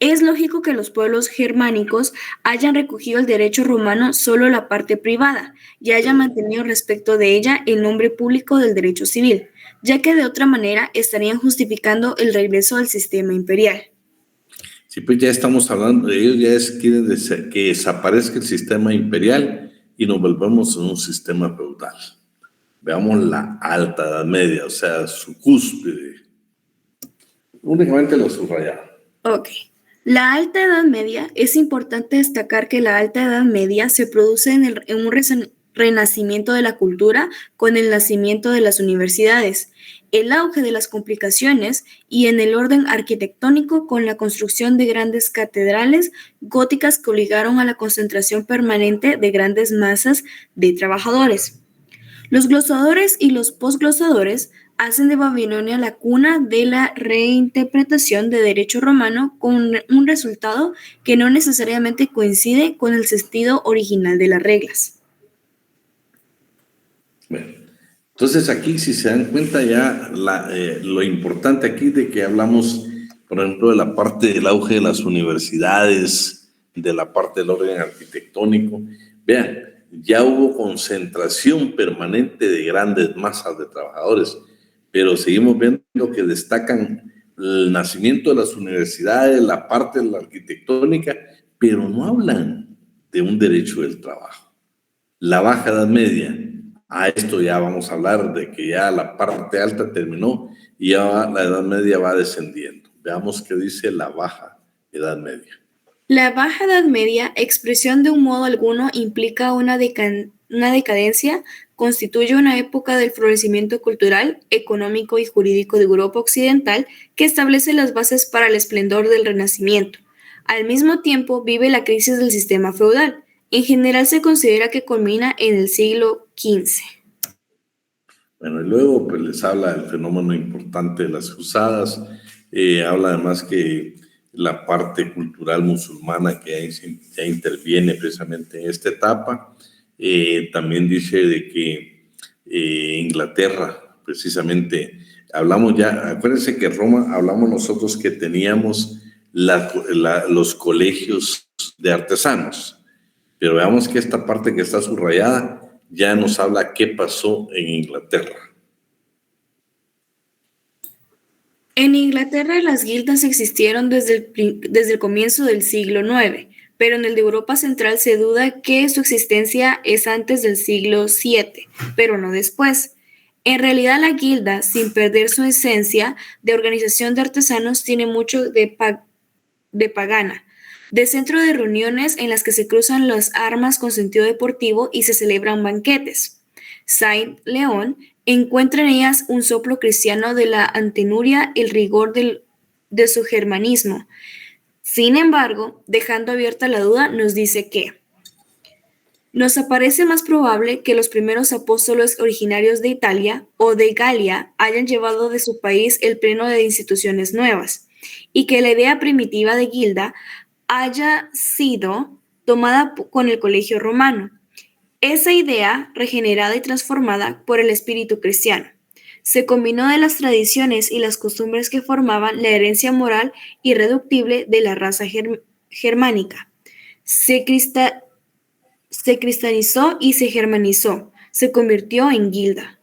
Es lógico que los pueblos germánicos hayan recogido el derecho romano solo la parte privada y hayan mantenido respecto de ella el nombre público del derecho civil, ya que de otra manera estarían justificando el regreso al sistema imperial. Sí, pues ya estamos hablando, ellos ya quieren que desaparezca el sistema imperial y nos volvemos en un sistema feudal. Veamos la Alta Edad Media, o sea, su cúspide. Únicamente lo subrayado. Ok. La Alta Edad Media, es importante destacar que la Alta Edad Media se produce en un renacimiento de la cultura con el nacimiento de las universidades, el auge de las complicaciones y en el orden arquitectónico con la construcción de grandes catedrales góticas que obligaron a la concentración permanente de grandes masas de trabajadores. Los glosadores y los posglosadores hacen de Babilonia la cuna de la reinterpretación de derecho romano con un resultado que no necesariamente coincide con el sentido original de las reglas. Bueno, entonces aquí si se dan cuenta ya lo importante aquí de que hablamos, por ejemplo, de la parte del auge de las universidades, de la parte del orden arquitectónico. Vean, ya hubo concentración permanente de grandes masas de trabajadores, pero seguimos viendo que destacan el nacimiento de las universidades, la parte de la arquitectónica, pero no hablan de un derecho del trabajo. La Baja Edad Media, a esto ya vamos a hablar de que ya la parte alta terminó y ya la Edad Media va descendiendo. Veamos qué dice la Baja Edad Media. La Baja Edad Media, expresión de un modo alguno, implica una decadencia, constituye una época del florecimiento cultural, económico y jurídico de Europa Occidental que establece las bases para el esplendor del Renacimiento. Al mismo tiempo, vive la crisis del sistema feudal. En general se considera que culmina en el siglo XV. Bueno, y luego pues les habla del fenómeno importante de las cruzadas, habla además que la parte cultural musulmana que ya interviene precisamente en esta etapa. También dice de que Inglaterra, precisamente, hablamos ya, acuérdense que Roma, hablamos nosotros que teníamos los colegios de artesanos, pero veamos que esta parte que está subrayada ya nos habla qué pasó en Inglaterra. En Inglaterra las guildas existieron desde el comienzo del siglo IX, pero en el de Europa Central se duda que su existencia es antes del siglo VII, pero no después. En realidad, la guilda, sin perder su esencia de organización de artesanos, tiene mucho de pagana, de centro de reuniones en las que se cruzan las armas con sentido deportivo y se celebran banquetes. Saint-León encuentra en ellas un soplo cristiano de la antenuria y el rigor de su germanismo. Sin embargo, dejando abierta la duda, nos dice que nos parece más probable que los primeros apóstoles originarios de Italia o de Galia hayan llevado de su país el pleno de instituciones nuevas, y que la idea primitiva de guilda haya sido tomada con el colegio romano. Esa idea, regenerada y transformada por el espíritu cristiano, se combinó de las tradiciones y las costumbres que formaban la herencia moral irreductible de la raza germánica. Se cristianizó y se germanizó, se convirtió en guilda.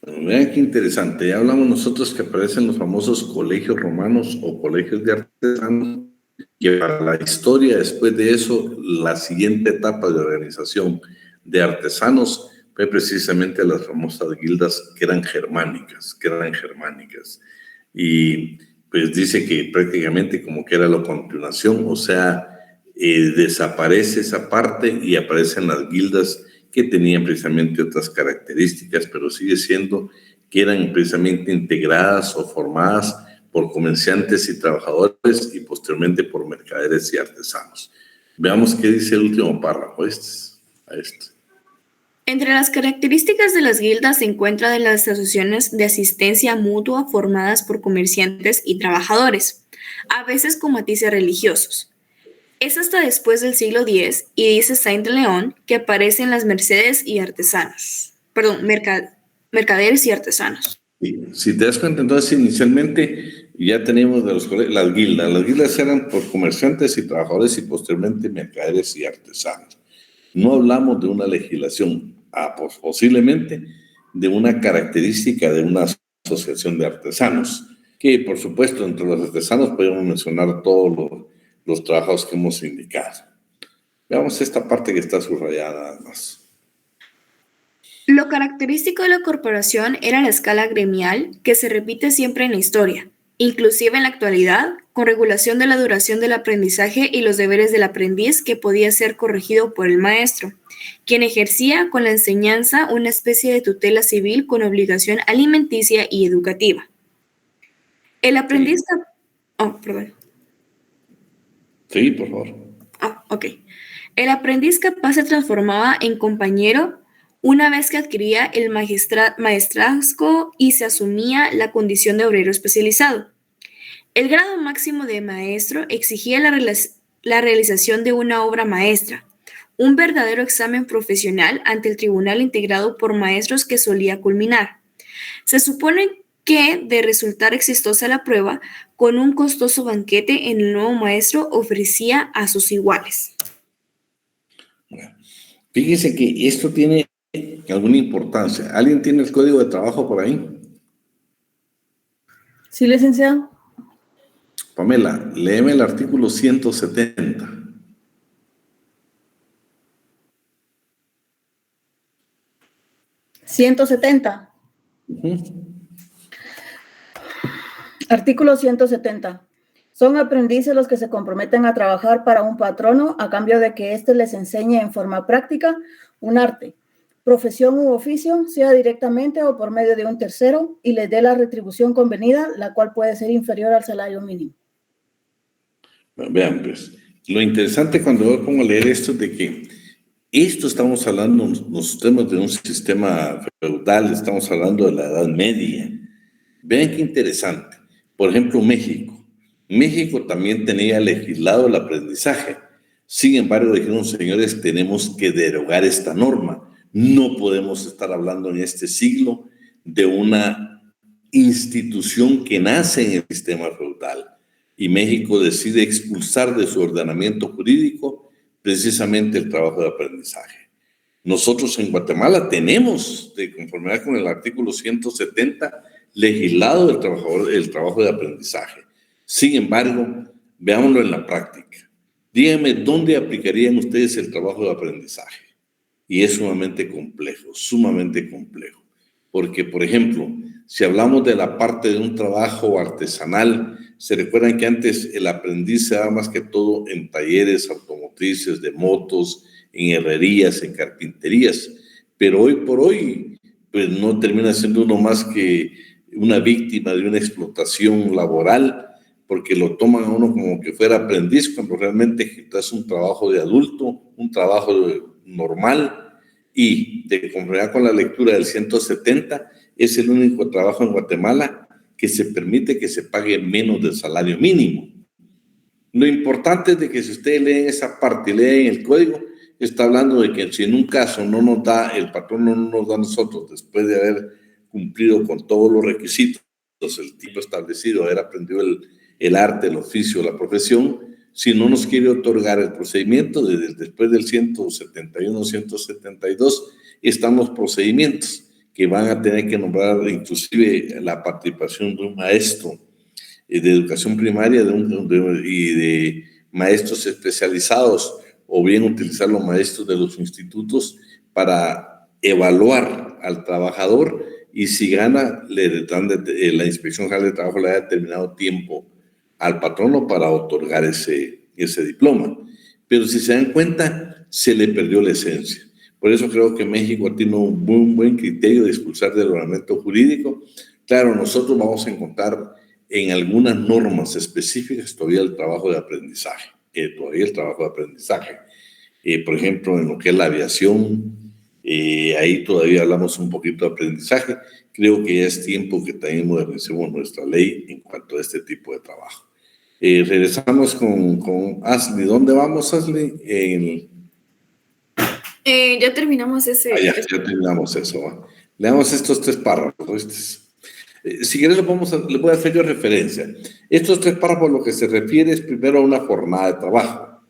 Vean qué interesante. Ya hablamos nosotros que aparecen los famosos colegios romanos o colegios de artesanos, que para la historia, después de eso, la siguiente etapa de organización de artesanos fue precisamente las famosas guildas que eran germánicas. Y pues dice que prácticamente como que era la continuación, o sea, desaparece esa parte y aparecen las guildas que tenían precisamente otras características, pero sigue siendo que eran precisamente integradas o formadas por comerciantes y trabajadores y posteriormente por mercaderes y artesanos. Veamos qué dice el último párrafo. Entre las características de las guildas se encuentran de las asociaciones de asistencia mutua formadas por comerciantes y trabajadores, a veces con matices religiosos. Es hasta después del siglo X, y dice Saint-León, que aparecen las mercaderes y artesanos. Si te das cuenta, entonces inicialmente ya tenemos de las guildas. Las guildas eran por comerciantes y trabajadores y posteriormente mercaderes y artesanos. No hablamos de una legislación, posiblemente de una característica de una asociación de artesanos, que por supuesto entre los artesanos podemos mencionar todos los trabajos que hemos indicado. Veamos esta parte que está subrayada nada más. Lo característico de la corporación era la escala gremial, que se repite siempre en la historia, inclusive en la actualidad, con regulación de la duración del aprendizaje y los deberes del aprendiz, que podía ser corregido por el maestro, quien ejercía con la enseñanza una especie de tutela civil con obligación alimenticia y educativa. El aprendiz... Sí, por favor. El aprendiz capaz se transformaba en compañero una vez que adquiría el maestrazgo y se asumía la condición de obrero especializado. El grado máximo de maestro exigía la realización de una obra maestra, un verdadero examen profesional ante el tribunal integrado por maestros que solía culminar. Se supone que, de resultar exitosa la prueba, con un costoso banquete el nuevo maestro ofrecía a sus iguales. Bueno, fíjense que esto tiene alguna importancia. ¿Alguien tiene el código de trabajo por ahí? Sí, licenciado. Pamela, léeme el artículo 170. ¿170? Artículo 170. Son aprendices los que se comprometen a trabajar para un patrono a cambio de que éste les enseñe en forma práctica un arte, profesión u oficio, sea directamente o por medio de un tercero, y les dé la retribución convenida, la cual puede ser inferior al salario mínimo. Vean, pues, lo interesante cuando yo pongo a leer esto es de que esto estamos hablando, nos tenemos de un sistema feudal, estamos hablando de la Edad Media. Vean qué interesante. Por ejemplo, México también tenía legislado el aprendizaje. Sin embargo, dijeron, señores, tenemos que derogar esta norma. No podemos estar hablando en este siglo de una institución que nace en el sistema feudal. Y México decide expulsar de su ordenamiento jurídico precisamente el trabajo de aprendizaje. Nosotros en Guatemala tenemos, de conformidad con el artículo 170, legislado el trabajo de aprendizaje. Sin embargo, veámoslo en la práctica. Díganme, ¿dónde aplicarían ustedes el trabajo de aprendizaje? Y es sumamente complejo, porque, por ejemplo, si hablamos de la parte de un trabajo artesanal, se recuerdan que antes el aprendiz se daba más que todo en talleres automotrices, de motos, en herrerías, en carpinterías, pero hoy por hoy, pues no termina siendo uno más que una víctima de una explotación laboral, porque lo toman a uno como que fuera aprendiz, cuando realmente es un trabajo de adulto, un trabajo normal, y de conformidad con la lectura del 170, es el único trabajo en Guatemala que se permite que se pague menos del salario mínimo. Lo importante es de que si ustedes leen esa parte y leen el código, está hablando de que si en un caso no nos da, el patrón no nos da a nosotros, después de haber cumplido con todos los requisitos, el tipo establecido, haber aprendido el arte, el oficio, la profesión, si no nos quiere otorgar el procedimiento, después del 171, 172, están los procedimientos que van a tener que nombrar inclusive la participación de un maestro de educación primaria y de maestros especializados, o bien utilizar los maestros de los institutos para evaluar al trabajador, y si gana, le dan la Inspección General de Trabajo le da determinado tiempo al patrono para otorgar ese diploma. Pero si se dan cuenta, se le perdió la esencia. Por eso creo que México tiene un muy buen criterio de expulsar del ordenamiento jurídico. Claro, nosotros vamos a encontrar en algunas normas específicas todavía el trabajo de aprendizaje. Por ejemplo, en lo que es la aviación, ahí todavía hablamos un poquito de aprendizaje. Creo que ya es tiempo que también modernicemos nuestra ley en cuanto a este tipo de trabajo. Regresamos con Ashley. ¿Dónde vamos, Ashley? Ya terminamos ese. Ya terminamos eso. ¿Va? Leamos estos 3 párrafos. Si quieres, le voy a hacer yo referencia. Estos 3 párrafos lo que se refiere es primero a una jornada de trabajo.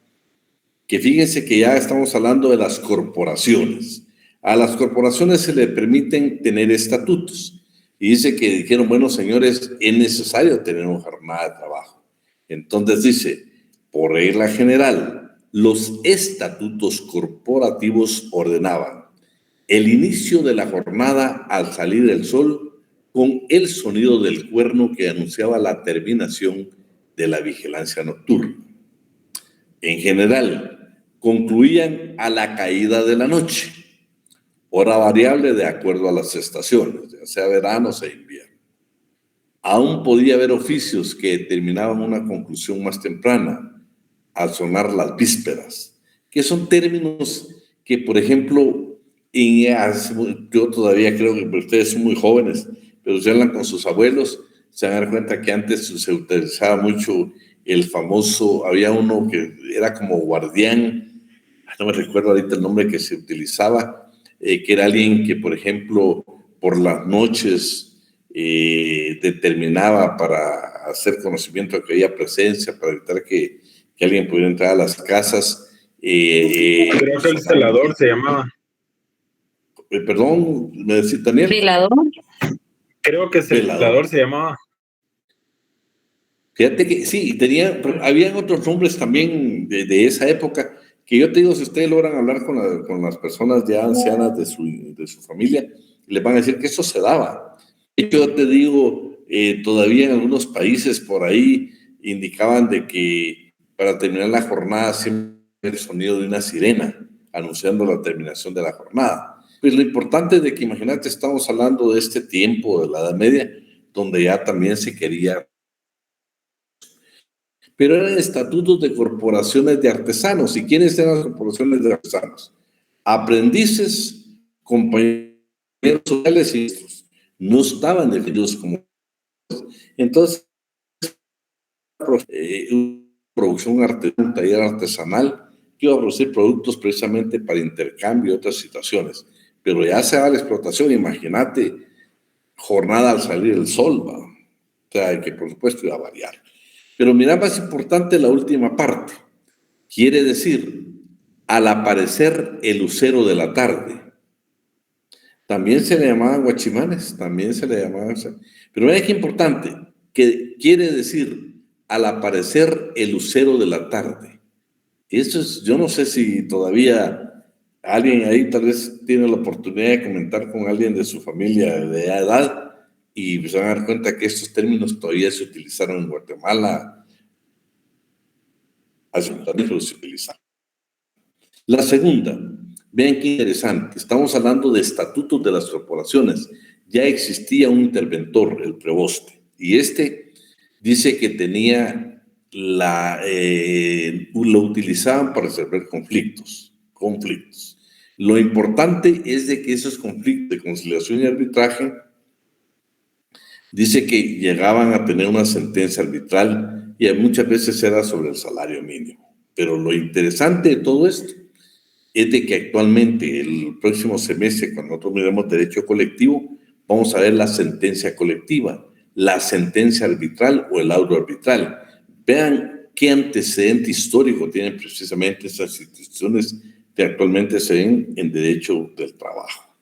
Que fíjense que ya estamos hablando de las corporaciones. A las corporaciones se le permiten tener estatutos. Y dice que dijeron, bueno, señores, es necesario tener una jornada de trabajo. Entonces dice, por regla general, los estatutos corporativos ordenaban el inicio de la jornada al salir el sol con el sonido del cuerno que anunciaba la terminación de la vigilancia nocturna. En general, concluían a la caída de la noche, hora variable de acuerdo a las estaciones, ya sea verano o invierno. Aún podía haber oficios que determinaban una conclusión más temprana, al sonar las vísperas, que son términos que, por ejemplo, yo todavía creo que ustedes son muy jóvenes, pero si hablan con sus abuelos, se van a dar cuenta que antes se utilizaba mucho el famoso, había uno que era como guardián, no me recuerdo ahorita el nombre que se utilizaba, que era alguien que, por ejemplo, por las noches determinaba para hacer conocimiento de que había presencia, para evitar que alguien pudiera entrar a las casas. Creo que el celador se llamaba. Perdón, ¿me decís, Daniel? ¿Celador? Creo que celador se llamaba. Fíjate que sí, habían otros nombres también de esa época, que yo te digo, si ustedes logran hablar con las personas ya ancianas de su familia, les van a decir que eso se daba. Yo te digo, todavía en algunos países por ahí indicaban de que para terminar la jornada siempre el sonido de una sirena anunciando la terminación de la jornada. Pues lo importante es de que, imagínate, estamos hablando de este tiempo de la Edad Media, donde ya también se quería. Pero eran estatutos de corporaciones de artesanos. ¿Y quiénes eran las corporaciones de artesanos? Aprendices, compañeros sociales y estos. No estaban definidos como. Entonces, producción un taller artesanal que iba a producir productos precisamente para intercambio y otras situaciones. Pero ya se va la explotación, imagínate, jornada al salir el sol, ¿va? O sea, que por supuesto iba a variar. Pero mira, más importante la última parte. Quiere decir, al aparecer el lucero de la tarde. También se le llamaban guachimanes, también se le llamaban. Pero mira qué importante, que quiere decir, al aparecer el lucero de la tarde. Eso es, yo no sé si todavía alguien ahí tal vez tiene la oportunidad de comentar con alguien de su familia de edad y se van a dar cuenta que estos términos todavía se utilizaron en Guatemala. Hace un tiempo se utilizaron. La segunda, vean qué interesante, estamos hablando de estatutos de las corporaciones. Ya existía un interventor, el preboste, y este dice que tenía lo utilizaban para resolver conflictos. Lo importante es de que esos conflictos de conciliación y arbitraje dice que llegaban a tener una sentencia arbitral y muchas veces era sobre el salario mínimo. Pero lo interesante de todo esto es de que actualmente, el próximo semestre, cuando nosotros miremos derecho colectivo, vamos a ver la sentencia colectiva, la sentencia arbitral o el laudo arbitral. Vean qué antecedente histórico tienen precisamente esas instituciones que actualmente se ven en derecho del trabajo.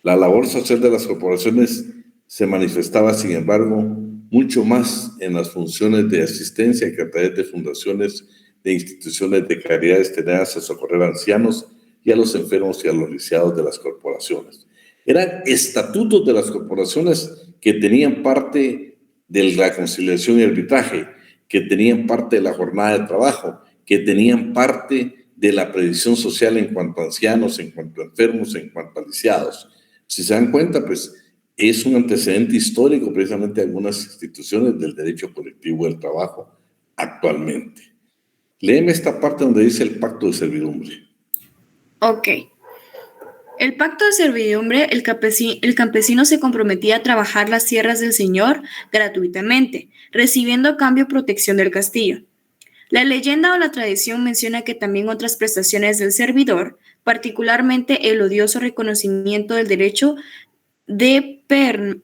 La labor social de las corporaciones se manifestaba, sin embargo, mucho más en las funciones de asistencia que a través de fundaciones de instituciones de caridad destinadas a socorrer a ancianos y a los enfermos y a los lisiados de las corporaciones. Eran estatutos de las corporaciones que tenían parte de la conciliación y arbitraje, que tenían parte de la jornada de trabajo, que tenían parte de la previsión social en cuanto a ancianos, en cuanto a enfermos, en cuanto a lisiados. Si se dan cuenta, pues es un antecedente histórico precisamente de algunas instituciones del derecho colectivo del trabajo actualmente. Léeme esta parte donde dice el pacto de servidumbre. Ok. El pacto de servidumbre, el campesino se comprometía a trabajar las tierras del señor gratuitamente, recibiendo a cambio protección del castillo. La leyenda o la tradición menciona que también otras prestaciones del servidor, particularmente el odioso reconocimiento del derecho de perna,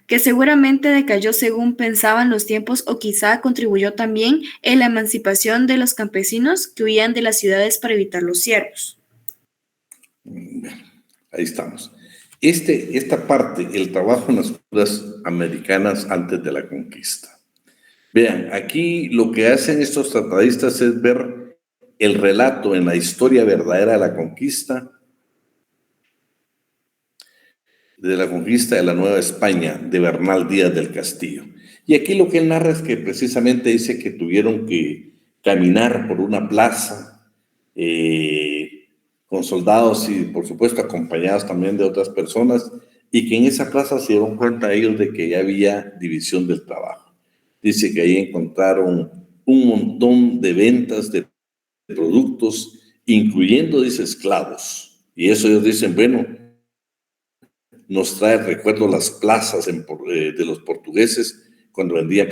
que seguramente decayó según pensaban los tiempos o quizá contribuyó también en la emancipación de los campesinos que huían de las ciudades para evitar los siervos. Ahí estamos. Esta parte, el trabajo en las culturas americanas antes de la conquista. Vean, aquí lo que hacen estos tratadistas es ver el relato en la historia verdadera de la conquista de la Nueva España, de Bernal Díaz del Castillo. Y aquí lo que él narra es que precisamente dice que tuvieron que caminar por una plaza con soldados y por supuesto acompañados también de otras personas, y que en esa plaza se dieron cuenta ellos de que ya había división del trabajo. Dice que ahí encontraron un montón de ventas de productos, incluyendo, dice, esclavos. Y eso ellos dicen, bueno, nos trae recuerdo las plazas de los portugueses cuando vendían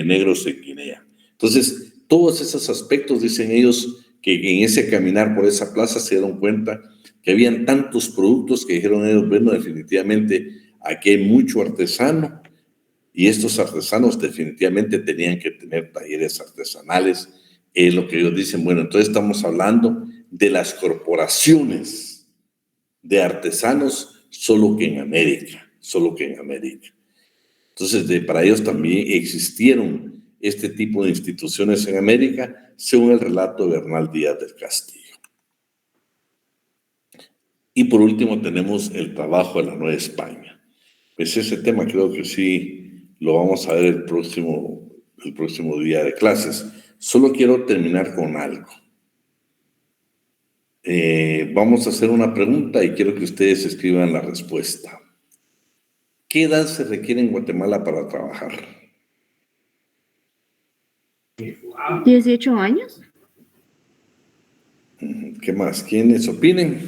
negros en Guinea. Entonces, todos esos aspectos, dicen ellos, que en ese caminar por esa plaza se dieron cuenta que habían tantos productos que dijeron ellos, bueno, definitivamente aquí hay mucho artesano y estos artesanos definitivamente tenían que tener talleres artesanales. Es lo que ellos dicen, bueno, entonces estamos hablando de las corporaciones de artesanos, solo que en América. Entonces, para ellos también existieron este tipo de instituciones en América, según el relato de Bernal Díaz del Castillo. Y por último tenemos el trabajo de la Nueva España. Pues ese tema creo que sí lo vamos a ver el próximo día de clases. Solo quiero terminar con algo. Vamos a hacer una pregunta y quiero que ustedes escriban la respuesta. ¿Qué edad se requiere en Guatemala para trabajar? 18 años. ¿Qué más? ¿Quiénes opinen?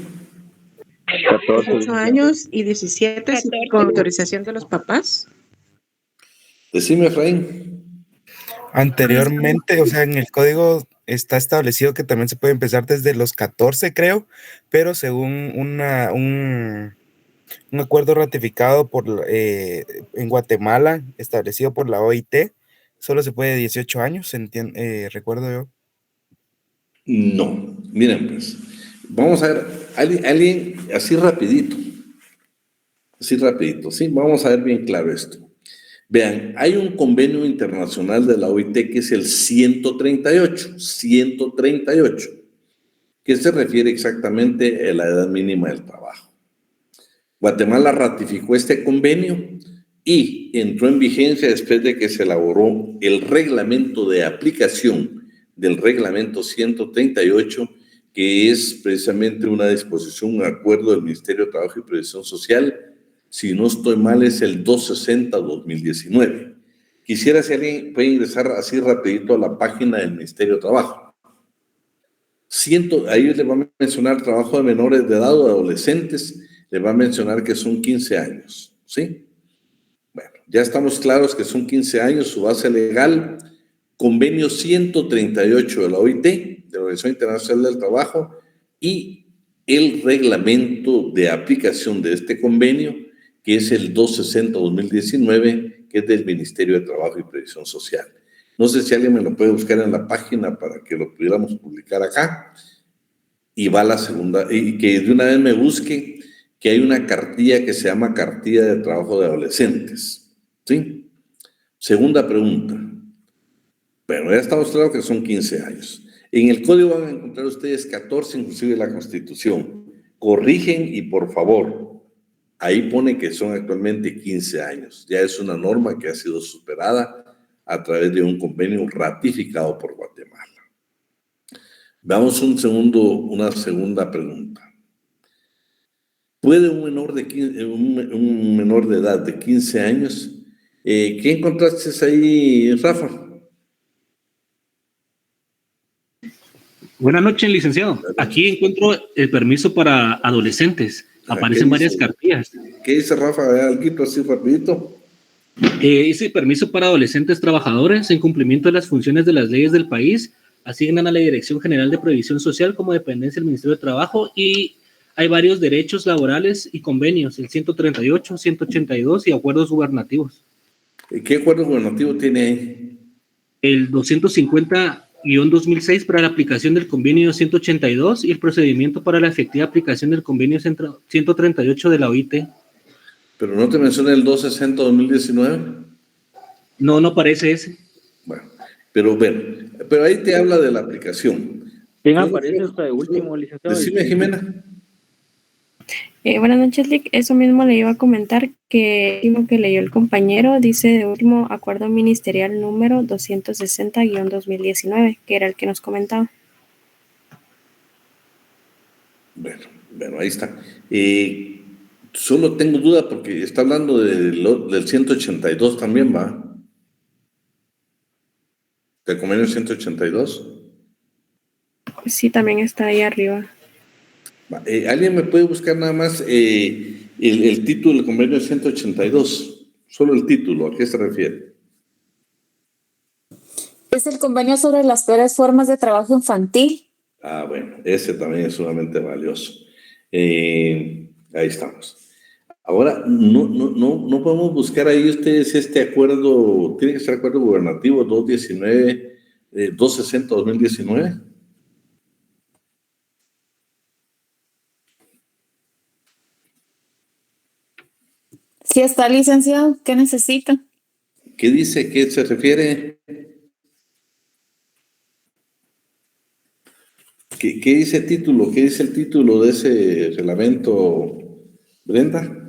18 años y 17 con autorización de los papás. Decime, Efraín. Anteriormente, o sea, en el código está establecido que también se puede empezar desde los 14, creo, pero según un acuerdo ratificado en Guatemala, establecido por la OIT, solo se puede 18 años, recuerdo yo. No, miren pues, vamos a ver, alguien así rapidito, sí, vamos a ver bien claro esto. Vean, hay un convenio internacional de la OIT que es el 138, que se refiere exactamente a la edad mínima del trabajo. Guatemala ratificó este convenio y entró en vigencia después de que se elaboró el reglamento de aplicación del reglamento 138, que es precisamente una disposición, un acuerdo del Ministerio de Trabajo y Previsión Social. Si no estoy mal, es el 260-2019. Quisiera, si alguien puede ingresar así rapidito a la página del Ministerio de Trabajo. Ahí le va a mencionar trabajo de menores de edad o de adolescentes, le va a mencionar que son 15 años, ¿sí? Bueno, ya estamos claros que son 15 años, su base legal, convenio 138 de la OIT, de la Organización Internacional del Trabajo, y el reglamento de aplicación de este convenio, que es el 260-2019, que es del Ministerio de Trabajo y Previsión Social. No sé si alguien me lo puede buscar en la página para que lo pudiéramos publicar acá. Y va la segunda, y que de una vez me busque que hay una cartilla que se llama Cartilla de Trabajo de Adolescentes. ¿Sí? Segunda pregunta. Bueno, ya estamos claros que son 15 años. En el código van a encontrar ustedes 14, inclusive la Constitución. Corrigen y por favor, ahí pone que son actualmente 15 años. Ya es una norma que ha sido superada a través de un convenio ratificado por Guatemala. Veamos una segunda pregunta. ¿Puede un menor de edad de 15 años? ¿Qué encontraste ahí, Rafa? Buenas noches, licenciado. Aquí encuentro el permiso para adolescentes. Aparecen varias cartillas. ¿Qué dice Rafa? Algo así rapidito. Dice permiso para adolescentes trabajadores en cumplimiento de las funciones de las leyes del país. Asignan a la Dirección General de Previsión Social como dependencia del Ministerio de Trabajo y hay varios derechos laborales y convenios, el 138, 182 y acuerdos gubernativos. ¿Qué acuerdo gubernativo tiene ahí? El 250-2006 para la aplicación del convenio 182 y el procedimiento para la efectiva aplicación del convenio 138 de la OIT. ¿Pero no te menciona el 260-2019? No, no aparece ese. Bueno, pero ahí te habla de la aplicación. ¿Quién aparece hasta de último, licenciado? Decime, Jimena. Buenas noches, Lic. Eso mismo le iba a comentar que lo que leyó el compañero dice de último acuerdo ministerial número 260-2019, que era el que nos comentaba. Bueno, ahí está. Solo tengo duda porque está hablando del 182 también, ¿va? ¿Del convenio 182? Sí, también está ahí arriba. ¿Alguien me puede buscar nada más el título del convenio 182? Solo el título, ¿a qué se refiere? Es el convenio sobre las peores formas de trabajo infantil. Bueno, ese también es sumamente valioso. Ahí estamos. Ahora, no podemos buscar ahí ustedes este acuerdo, tiene que ser acuerdo gubernativo 260-2019. Sí está, licenciado. ¿Qué necesita? ¿Qué dice? ¿Qué se refiere? ¿Qué dice el título? ¿Qué dice el título de ese reglamento, Brenda?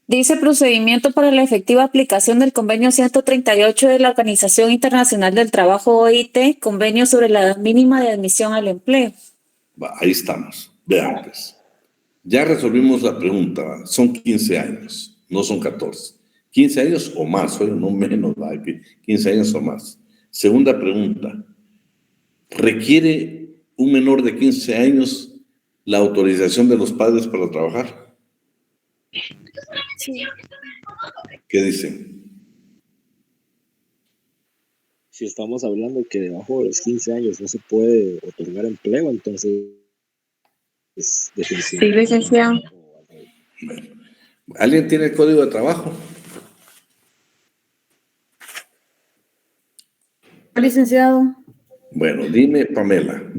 Dice procedimiento para la efectiva aplicación del convenio 138 de la Organización Internacional del Trabajo OIT, convenio sobre la edad mínima de admisión al empleo. Ahí estamos. Vean, pues. Ya resolvimos la pregunta. Son 15 años. No son 14. 15 años o más, no menos, 15 años o más. Segunda pregunta. ¿Requiere un menor de 15 años la autorización de los padres para trabajar? Sí. ¿Qué dicen? Si estamos hablando que debajo de los 15 años no se puede otorgar empleo, entonces es definición. Sí, licenciado. Bueno. ¿Alguien tiene el código de trabajo? Licenciado. Bueno, dime, Pamela,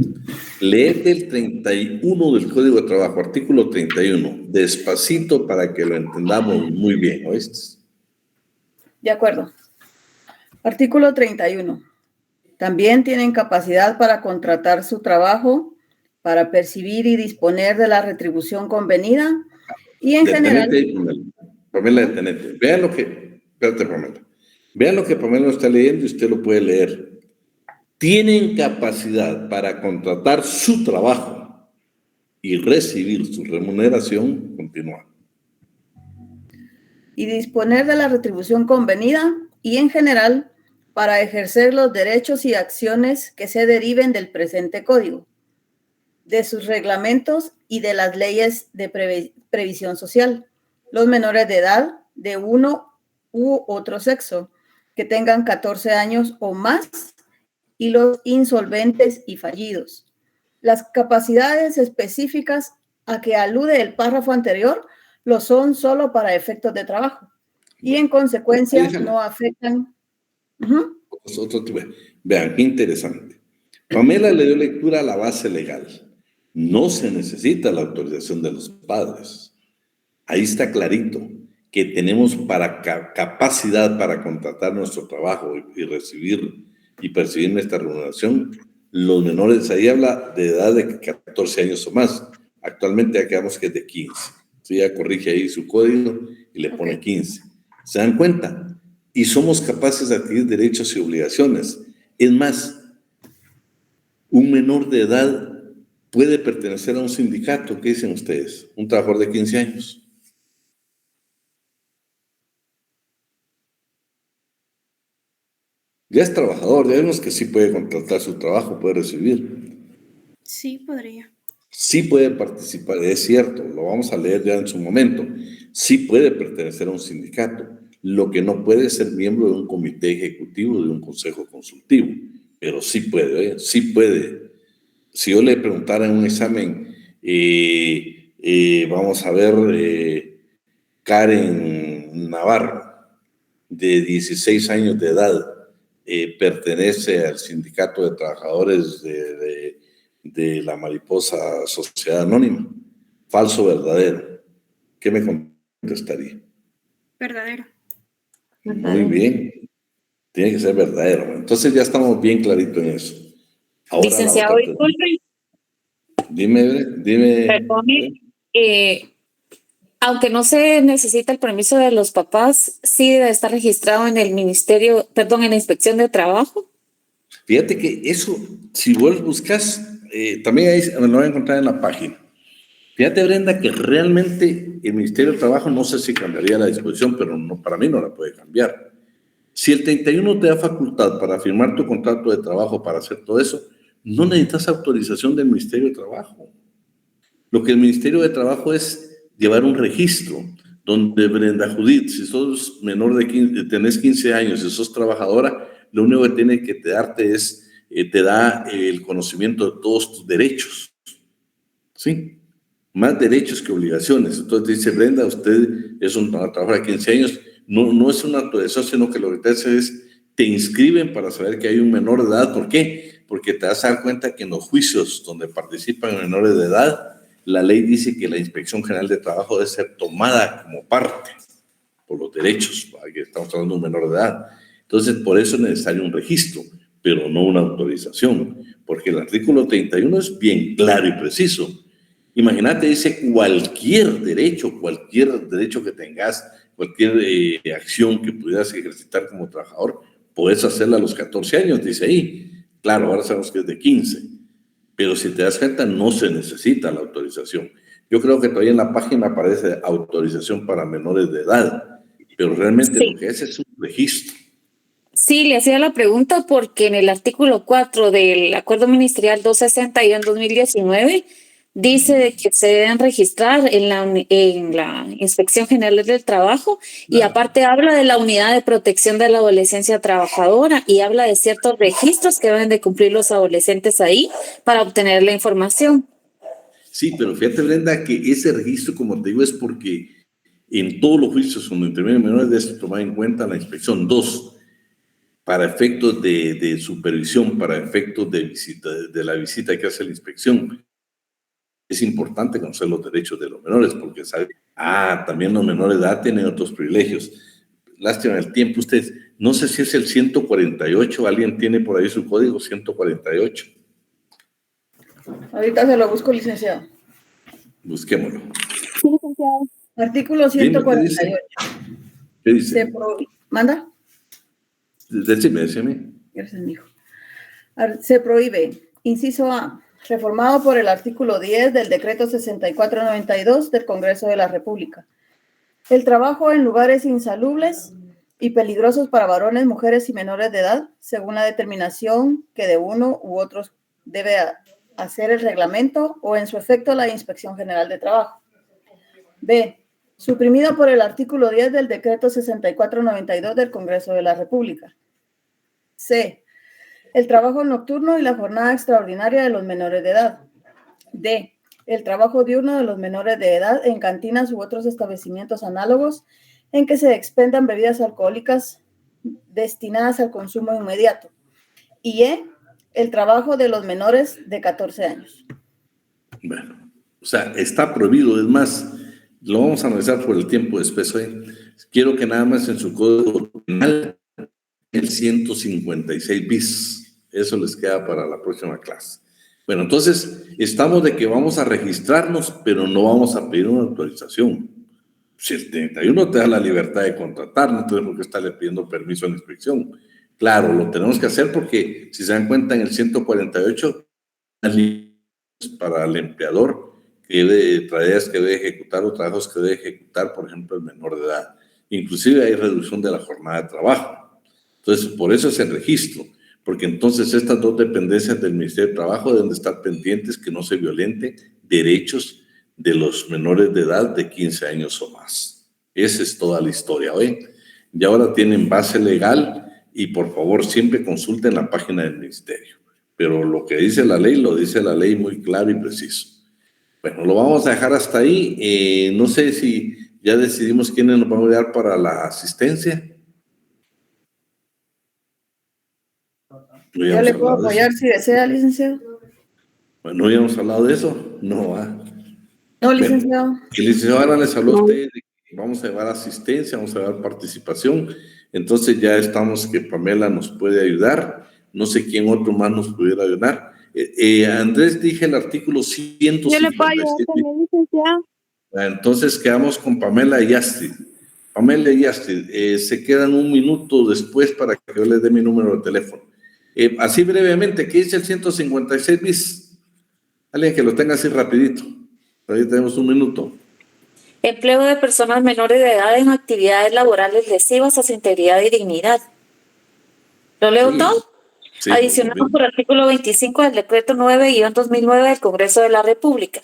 léete el 31 del Código de Trabajo, artículo 31, despacito para que lo entendamos muy bien, ¿oíste? De acuerdo. Artículo 31. También tienen capacidad para contratar su trabajo, para percibir y disponer de la retribución convenida y en general... Pamela, detenete. Vean lo que... Espérate, Pamela. Vean lo que Pamela está leyendo y usted lo puede leer. Tienen capacidad para contratar su trabajo y recibir su remuneración continua. Y disponer de la retribución convenida y en general para ejercer los derechos y acciones que se deriven del presente código, de sus reglamentos y de las leyes de previsión social. Los menores de edad de uno u otro sexo que tengan 14 años o más y los insolventes y fallidos. Las capacidades específicas a que alude el párrafo anterior lo son solo para efectos de trabajo y en consecuencia no afectan. Vean, qué interesante. Pamela le dio lectura a la base legal. No se necesita la autorización de los padres. Ahí está clarito que tenemos capacidad para contratar nuestro trabajo y recibir y percibir nuestra remuneración. Los menores, ahí habla de edad de 14 años o más. Actualmente ya quedamos que es de 15. Sí, ya corrige ahí su código y le pone 15. ¿Se dan cuenta? Y somos capaces de adquirir derechos y obligaciones. Es más, un menor de edad puede pertenecer a un sindicato. ¿Qué dicen ustedes? Un trabajador de 15 años. Ya es trabajador, ya vemos que sí puede contratar su trabajo, puede recibir. Sí, podría. Sí puede participar, es cierto, lo vamos a leer ya en su momento. Sí puede pertenecer a un sindicato. Lo que no puede es ser miembro de un comité ejecutivo, de un consejo consultivo. Pero sí puede, sí puede. Si yo le preguntara en un examen, vamos a ver, Karen Navarro, de 16 años de edad, pertenece al sindicato de trabajadores de la Mariposa Sociedad Anónima. ¿Falso o verdadero? ¿Qué me contestaría? Verdadero. Muy bien. Tiene que ser verdadero. Entonces ya estamos bien claritos en eso. Ahora, licenciado, disculpe. Dime. Perdone, aunque no se necesita el permiso de los papás, sí debe estar registrado en el ministerio, perdón, en la inspección de trabajo. Fíjate que eso, si vos buscas, también ahí me lo voy a encontrar en la página. Fíjate, Brenda, que realmente el Ministerio de Trabajo, no sé si cambiaría la disposición, pero no, para mí no la puede cambiar. Si el 31 te da facultad para firmar tu contrato de trabajo, para hacer todo eso, no necesitas autorización del Ministerio de Trabajo. Lo que el Ministerio de Trabajo es llevar un registro donde, Brenda Judith, si sos menor de 15, tenés 15 años y sos trabajadora, lo único que tiene que darte es, te da el conocimiento de todos tus derechos. ¿Sí? Más derechos que obligaciones. Entonces dice, Brenda, usted es un trabajador de 15 años, no es una autorización, sino que lo que te hace es, te inscriben para saber que hay un menor de edad. ¿Por qué? Porque te vas a dar cuenta que en los juicios donde participan menores de edad, la ley dice que la Inspección General de Trabajo debe ser tomada como parte por los derechos, que estamos hablando de un menor de edad. Entonces, por eso es necesario un registro, pero no una autorización, porque el artículo 31 es bien claro y preciso. Imagínate, dice cualquier derecho que tengas, cualquier acción que pudieras ejercitar como trabajador, puedes hacerla a los 14 años, dice ahí. Claro, ahora sabemos que es de 15, pero si te das cuenta, no se necesita la autorización. Yo creo que todavía en la página aparece autorización para menores de edad, pero realmente sí, lo que es un registro. Sí, le hacía la pregunta porque en el artículo 4 del Acuerdo Ministerial 261-2019 dice que se deben registrar en la Inspección General del Trabajo y aparte habla de la Unidad de Protección de la Adolescencia Trabajadora y habla de ciertos registros que deben de cumplir los adolescentes ahí para obtener la información. Sí, pero fíjate, Brenda, que ese registro, como te digo, es porque en todos los juicios donde intervienen menores de esto tomar en cuenta la inspección. 2, para efectos de supervisión, para efectos de visita, de la visita que hace la inspección. Es importante conocer los derechos de los menores porque sabe, también los menores de edad tienen otros privilegios. lástima el tiempo. Ustedes, no sé si es el 148, alguien tiene por ahí su código 148. Ahorita se lo busco, licenciado. Busquémoslo. Sí, licenciado. Artículo 148. ¿Qué dice? ¿Manda? Decime. Gracias, mijo. Se prohíbe, inciso A, reformado por el artículo 10 del decreto 6492 del Congreso de la República, el trabajo en lugares insalubres y peligrosos para varones, mujeres y menores de edad, según la determinación que de uno u otros debe hacer el reglamento o en su efecto la Inspección General de Trabajo. B, suprimido por el artículo 10 del decreto 6492 del Congreso de la República. C, el trabajo nocturno y la jornada extraordinaria de los menores de edad. D, el trabajo diurno de los menores de edad en cantinas u otros establecimientos análogos en que se expendan bebidas alcohólicas destinadas al consumo inmediato. Y E, el trabajo de los menores de 14 años. Bueno, o sea, está prohibido. Es más, lo vamos a analizar por el tiempo después. Quiero que nada más en su código penal el 156 bis. Eso les queda para la próxima clase. Bueno, entonces, estamos de que vamos a registrarnos, pero no vamos a pedir una autorización. Si el 31 te da la libertad de contratar, no tenemos por qué estarle pidiendo permiso a la inspección. Claro, lo tenemos que hacer porque, si se dan cuenta, en el 148, para el empleador, tareas que debe ejecutar o trabajos que debe ejecutar, por ejemplo, el menor de edad. Inclusive hay reducción de la jornada de trabajo. Entonces, por eso es el registro, porque entonces estas dos dependencias del Ministerio de Trabajo deben de estar pendientes que no se violenten derechos de los menores de edad de 15 años o más. Esa es toda la historia, Y ahora tienen base legal y por favor siempre consulten la página del Ministerio. Pero lo que dice la ley, lo dice la ley muy claro y preciso. Bueno, lo vamos a dejar hasta ahí. No sé si ya decidimos quiénes nos van a ayudar para la asistencia. Yo le puedo apoyar si desea, licenciado. Bueno, ¿no habíamos hablado de eso? No, No, licenciado. Bueno, el licenciado ahora les habló a ustedes de que vamos a llevar asistencia, vamos a llevar participación. Entonces ya estamos que Pamela nos puede ayudar. No sé quién otro más nos pudiera ayudar. Andrés, dije el artículo 157. Yo le puedo ayudar también, licenciado. Entonces quedamos con Pamela y Astrid. Pamela y Astrid, se quedan un minuto después para que yo les dé mi número de teléfono. Así brevemente, ¿qué dice el 156 bis? Alguien que lo tenga así rapidito. Ahí tenemos un minuto. Empleo de personas menores de edad en actividades laborales lesivas a su integridad y dignidad. ¿Lo leo todo? Sí, adicionado por el artículo 25 del decreto 9-2009 del Congreso de la República.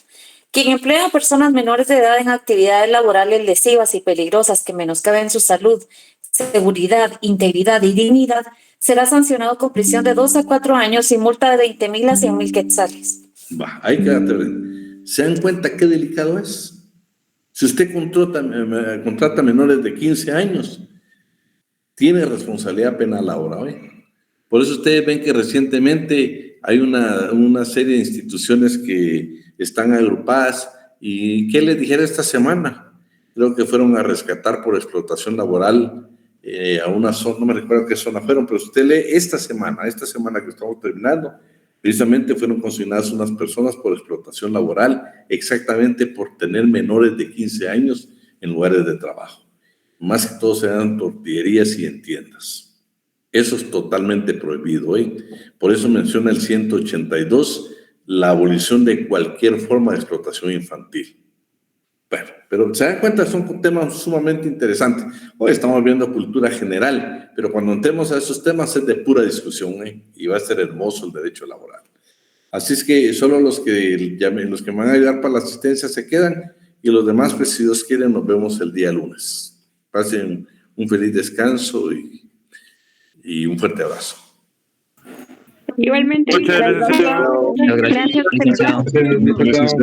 Quien emplea a personas menores de edad en actividades laborales lesivas y peligrosas que menoscaben su salud, seguridad, integridad y dignidad, será sancionado con prisión de 2 a 4 años y multa de 20,000 a 100,000 quetzales. Ahí quédate. ¿Se dan cuenta qué delicado es? Si usted contrata menores de 15 años, tiene responsabilidad penal ahora. Por eso ustedes ven que recientemente hay una serie de instituciones que están agrupadas. ¿Y qué les dijera esta semana? Creo que fueron a rescatar por explotación laboral a una zona, no me recuerdo qué zona fueron, pero usted lee esta semana que estamos terminando, precisamente fueron consignadas unas personas por explotación laboral, exactamente por tener menores de 15 años en lugares de trabajo. Más que todo sean tortillerías y en tiendas. Eso es totalmente prohibido. Por eso menciona el 182, la abolición de cualquier forma de explotación infantil. Bueno, pero se dan cuenta, son temas sumamente interesantes. Hoy estamos viendo cultura general, pero cuando entremos a esos temas es de pura discusión, y va a ser hermoso el derecho laboral. Así es que solo los que me van a ayudar para la asistencia se quedan, y los demás, pues si Dios quiere, nos vemos el día lunes. Pasen un feliz descanso y un fuerte abrazo. Igualmente. Muchas gracias. Gracias.